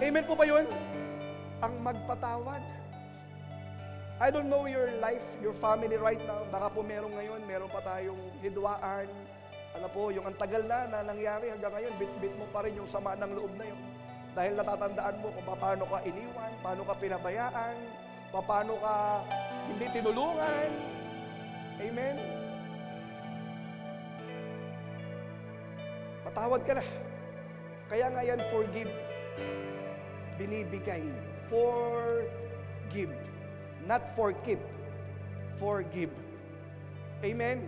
Amen po ba yun? Ang magpatawad. I don't know your life, your family right now. Baka po meron ngayon, meron pa tayong hidwaan. Ano po, yung ang tagal na nangyari hanggang ngayon, bit-bit mo pa rin yung sama ng loob na yun. Dahil natatandaan mo kung paano ka iniwan, paano ka pinabayaan, paano ka hindi tinulungan. Amen? Patawad ka na. Kaya nga yan, forgive. Binibigay. Forgive. Not forgive. Forgive. Amen?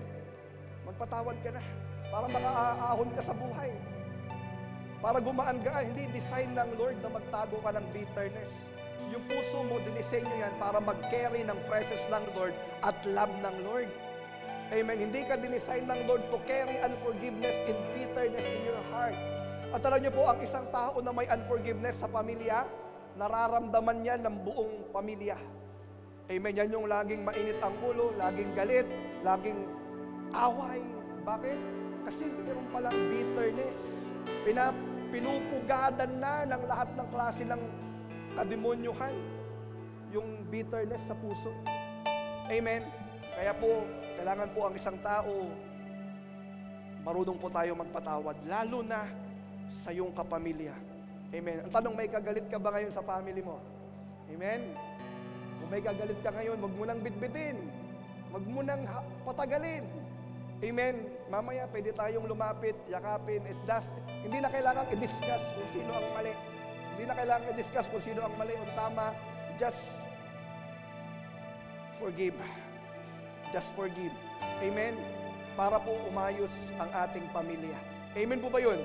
Magpatawad ka na. Para makaahon ka sa buhay. Para gumaan ka. Hindi design ng Lord na magtago ka ng bitterness. Yung puso mo, dinisenyo yan para mag-carry ng presence ng Lord at love ng Lord. Amen. Hindi ka dinisign ng Lord to carry unforgiveness and bitterness in your heart. At alam niyo po, ang isang tao na may unforgiveness sa pamilya, nararamdaman niya ng buong pamilya. Amen. Yan yung laging mainit ang ulo, laging galit, laging away. Bakit? Kasi mayroon palang bitterness. pinupugadan na ng lahat ng klase ng kademonyuhan, yung bitterness sa puso. Amen? Kaya po, kailangan po ang isang tao, marunong po tayo magpatawad, lalo na sa iyong kapamilya. Amen? Ang tanong, may kagalit ka ba ngayon sa family mo? Amen? Kung may kagalit ka ngayon, wag mo nang bitbitin. Wag mo nang patagalin. Amen? Mamaya, pwede tayong lumapit, yakapin. Hindi na kailangan i-discuss kung sino ang mali. Hindi na kailangan i-discuss kung sino ang mali o tama. Just forgive. Just forgive. Amen? Para po umayos ang ating pamilya. Amen po ba yun?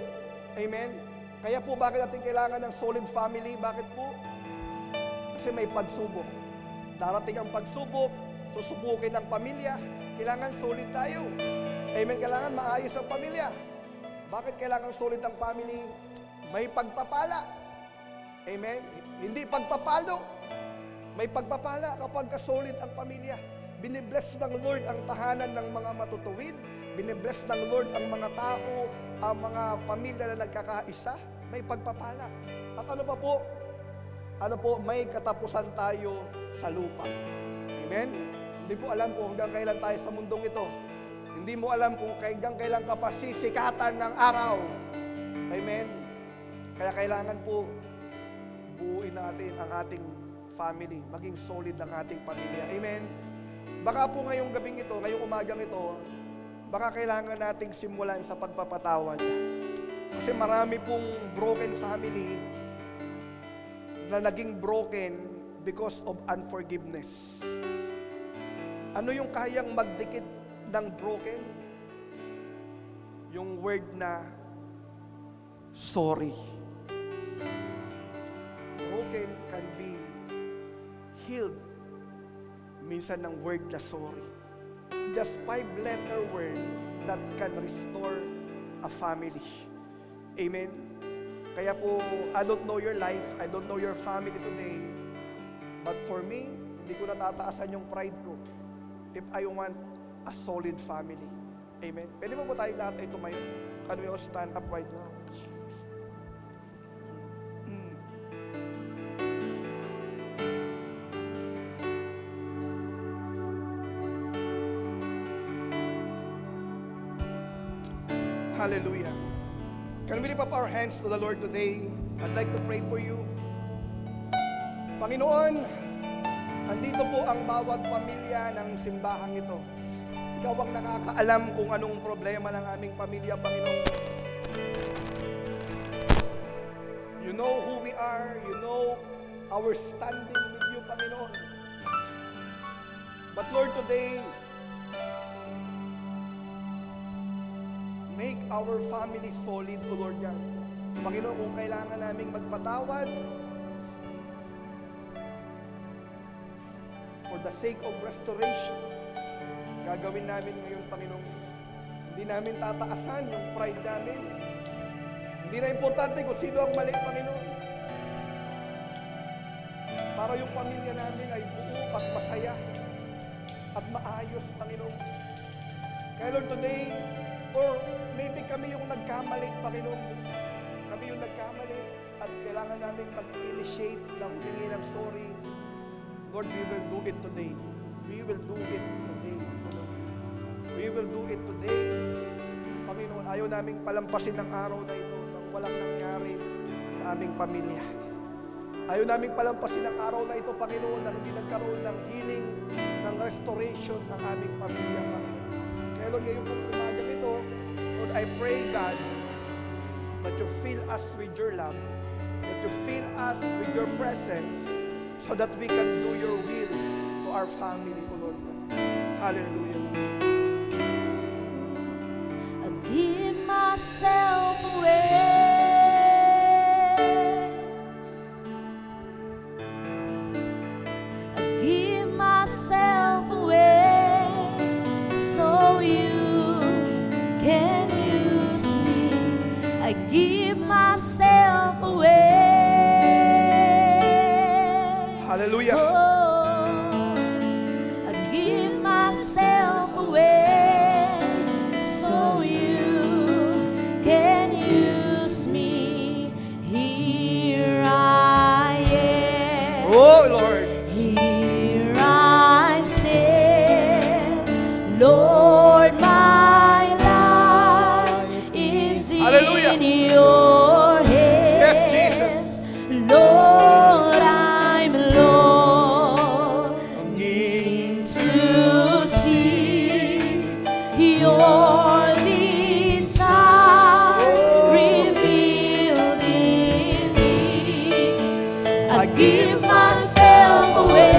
Amen? Kaya po, bakit natin kailangan ng solid family? Bakit po? Kasi may pagsubok. Darating ang pagsubok, susubukin ang pamilya, kailangan solid tayo. Amen? Kailangan maayos ang pamilya. Bakit kailangan solid ang family? May pagpapala. Amen? Hindi pagpapalo. May pagpapala kapag solid ang pamilya. Binibless ng Lord ang tahanan ng mga matutuwid. Binibless ng Lord ang mga tao, ang mga pamilya na nagkakaisa. May pagpapala. At ano pa po? Ano po? May katapusan tayo sa lupa. Amen? Hindi po alam kung hanggang kailan tayo sa mundong ito. Hindi mo alam kung hanggang kailan ka pa sisikatan ng araw. Amen? Kaya kailangan po buuin natin ang ating family, maging solid ang ating pamilya. Amen? Baka po ngayong gabing ito, ngayong umagang ito, baka kailangan nating simulan sa pagpapatawad. Kasi marami pong broken family na naging broken because of unforgiveness. Ano yung kayang magdikit ng broken? Yung word na sorry. Broken can be healed minsan ng word na sorry. Just 5-letter word that can restore a family. Amen? Kaya po, I don't know your life, I don't know your family today, but for me, hindi ko natataasan yung pride ko if I want a solid family. Amen? Pwede mo tayo lahat ay tumayo? Can we all stand up right now? Hallelujah. Can we lift up our hands to the Lord today? I'd like to pray for you. Panginoon, andito po ang bawat pamilya ng simbahang ito. Ikaw ang nakakaalam kung anong problema ng aming pamilya, Panginoon. You know who we are. You know our standing with you, Panginoon. But Lord, today, make our family solid, O Lord God. Panginoon, kung kailangan naming magpatawad for the sake of restoration, gagawin namin ngayon, Panginoon. Hindi namin tataasan yung pride namin. Hindi na importante kung sino ang mali, Panginoon. Para yung pamilya namin ay buo at masaya at maayos, Panginoon. Kaya Lord, today, or maybe kami yung nagkamali, Panginoon. Kami yung nagkamali at kailangan namin mag-initiate na humingi ng sorry. Lord, we will do it today. We will do it today. We will do it today. Panginoon, ayaw naming palampasin ng araw na ito nang walang nangyari sa aming pamilya. Ayaw naming palampasin ng araw na ito, Panginoon, na hindi nagkaroon ng healing, ng restoration ng aming pamilya, Panginoon. Kaya Lord, ngayon pong umagang ito, Lord, I pray, God, that you fill us with your love, that you fill us with your presence, so that we can do your will to our family, O Lord. Hallelujah. I give myself away. I give myself away so you can use me. I give myself away. Hallelujah. Oh, I give myself away so you can use me. Here I am. Oh, Lord. Here I stand. Lord, my life is Hallelujah. in your hands. Yes, Jesus. Lord, I'm longing to see your desires revealed in me. I give myself away.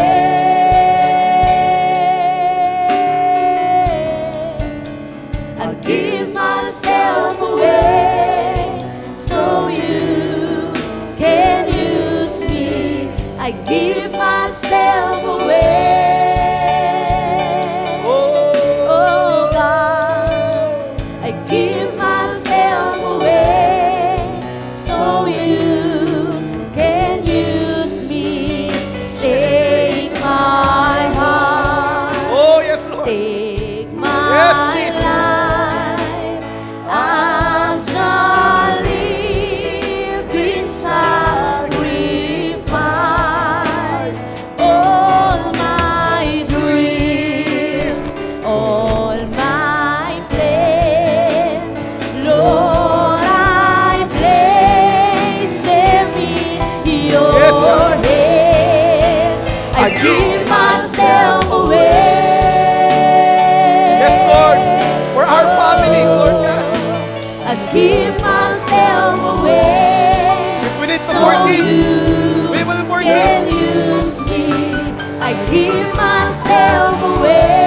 I give myself away so you can use me. I give myself away. Oh God, I give myself away so you can use me. Take my heart, Oh, yes, Lord. take my Yes, Jesus. life as a living sacrifice. All my dreams, all my plans, Lord, I place them in your Yes, God. hands. I give myself away. Yes, Lord. For our family, Lord God. I give myself away. If we need to So forgive, you we will can forgive. use me. I give myself away.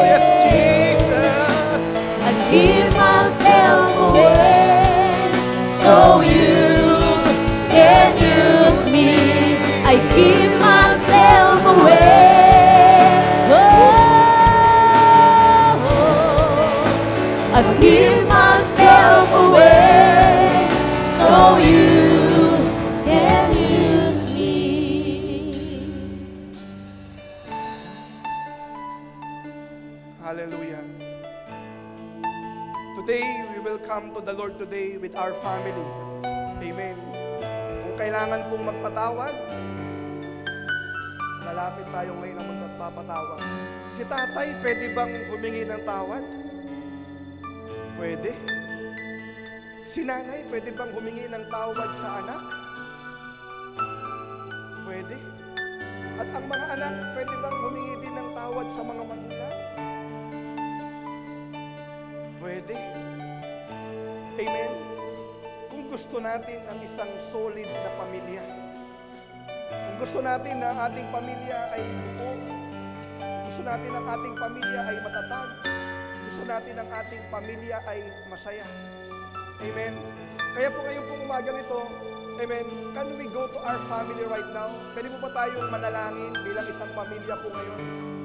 Yes, Jesus. I give myself away so you can use me. I give myself away. I give myself away so you can use me. Hallelujah. Today, we will come to the Lord today with our family. Amen. Kung kailangan pong magpatawad, lalapit tayo ngayon ang magpapatawad. Si tatay, pwede bang humingi ng tawad? Pwede. Si nanay, pwede bang humingi ng tawad sa anak? Pwede. At ang mga anak, pwede bang humingi din ng tawad sa mga magulang? Pwede. Amen. Kung gusto natin ang isang solid na pamilya, kung gusto natin na ating pamilya ay buo, gusto natin ang ating pamilya ay matatag, gusto natin ang ating pamilya ay masaya. Amen. Kaya po ngayon pong umagang ito, amen, can we go to our family right now? Pwede po ba tayong manalangin bilang isang pamilya po ngayon?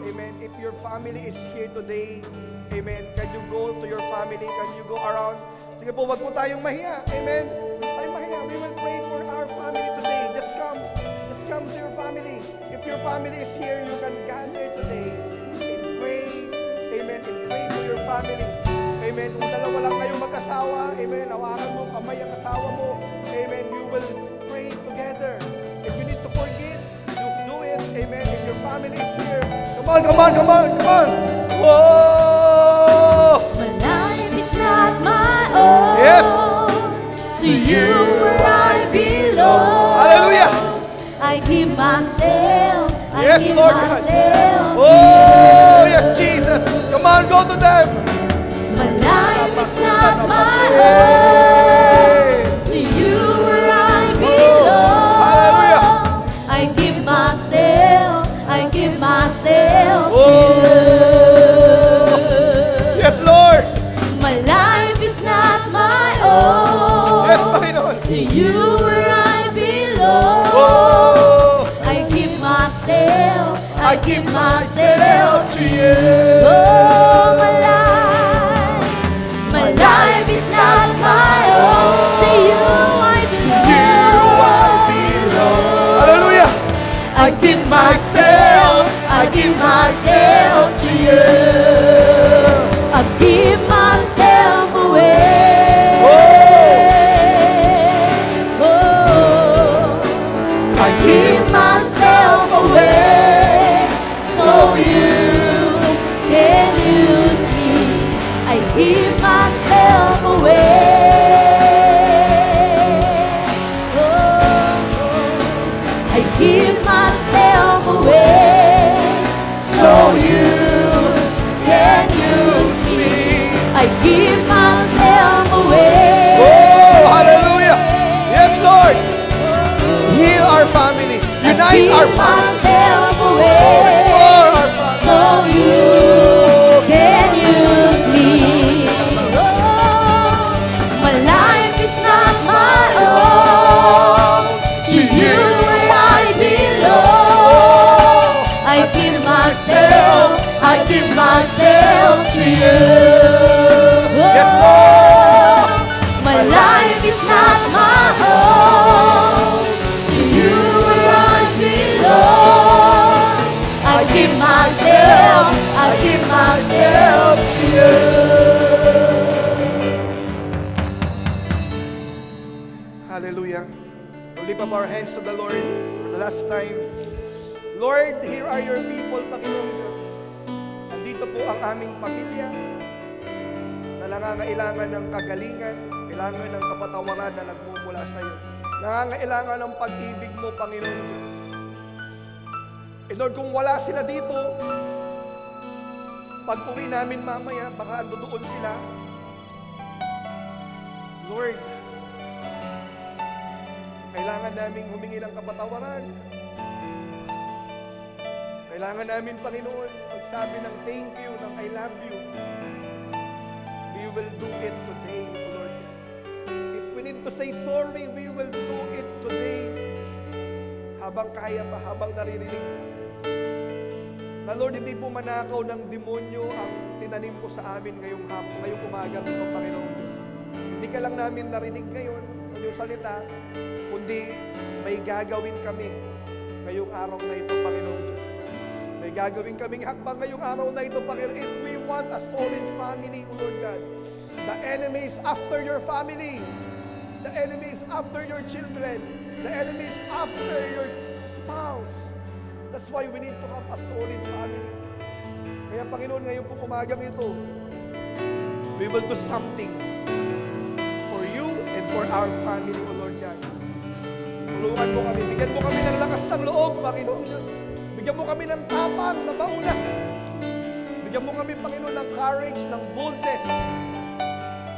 Amen. If your family is here today, amen, can you go to your family? Can you go around? Sige po, wag po tayong mahiya. Amen. Ay mahiya. We will pray for our family today. Just come. Just come to your family. If your family is here, you can gather today and pray. Amen. And pray for your family. Amen. Kung dalawa lang kayong mag-asawa, amen, hawakan mo, kamay ang asawa mo. Amen. You will pray together. If you need to forgive, just do it. Amen. If your family is here, come on, come on, come on, come on. Whoa! My life is not my own. Yes. To you where I belong. Hallelujah. I give myself. I Yes, give Lord God. myself. Oh, yes, Jesus. Come on, go to them. My life is not my own. To you where I belong. Hallelujah. I give myself. I give myself to Oh. you. Yes, Lord. My life is not my own. Yes, Panginoon. To you where I belong. Oh, I give myself. I give myself to you. Oh, my life is not my own. To you I belong. Hallelujah. I give myself. I give myself to you. I give myself away. Oh, took myself away so you can use me. Oh, my life is not my own. To you I belong. I give myself to you. Yes, Lord. My life is not my own. To you I belong. I give myself to you. Hallelujah. We'll lift up our hands to the Lord for the last time. Lord, here are your people, Panginoon Diyos. Nandito po ang aming pamilya na nangangailangan ng kagalingan, kailangan ng kapatawaran na nagmumula sa iyo. Nangangailangan ng pag-ibig mo, Panginoon Diyos. And Lord, kung wala sila dito, pag uwi namin mamaya, baka doon sila. Lord, kailangan namin humingi ng kapatawaran. Kailangan namin, Panginoon, magsabi ng thank you, ng I love you. We will do it today, Lord. If we need to say sorry, we will do it today. Habang kaya pa, habang naririnig. Na Lord, hindi po manakaw ng demonyo ang tinanim ko sa amin ngayong umaga ito, Panginoon Diyos. Hindi ka lang namin narinig ngayon, yung salita, kundi may gagawin kami ngayong araw na ito, Panginoon Diyos. May gagawin kaming hakbang ngayong araw na ito, Panginoon. If we want a solid family, Lord God, the enemy is after your family. The enemy is after your children. The enemy is after your spouse. That's why we need to have a solid family. Kaya, Panginoon, ngayon po umagang ito, we will do something for you and for our family, O Lord God. Tulungan mo kami. Bigyan mo kami ng lakas ng loob, Panginoon Diyos. Bigyan mo kami ng tapang na mauna. Bigyan mo kami, Panginoon, ng courage, ng boldness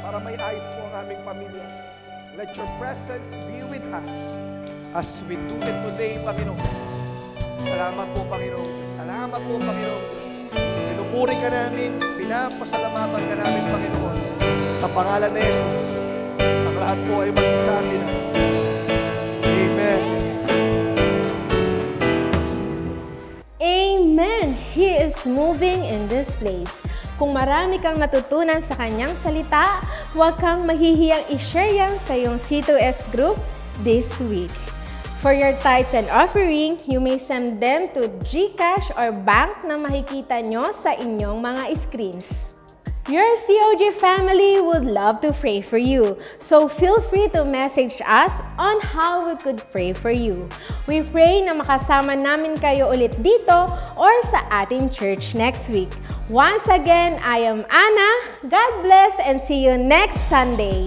para may ayos po ang aming pamilya. Let your presence be with us as we do it today, Panginoon. Salamat po, Panginoon. Salamat po, Panginoon. Pinupuri ka namin, pinapasalamatan ka namin, Panginoon. Sa pangalan ni Jesus, ang lahat po ay magsasabi na Amen. Amen! He is moving in this place. Kung marami kang natutunan sa kanyang salita, huwag kang mahihiyang i-share yan sa iyong C2S group this week. For your tithes and offering, you may send them to GCash or bank na makikita nyo sa inyong mga screens. Your COG family would love to pray for you, so feel free to message us on how we could pray for you. We pray na makasama namin kayo ulit dito or sa ating church next week. Once again, I am Anna. God bless and see you next Sunday.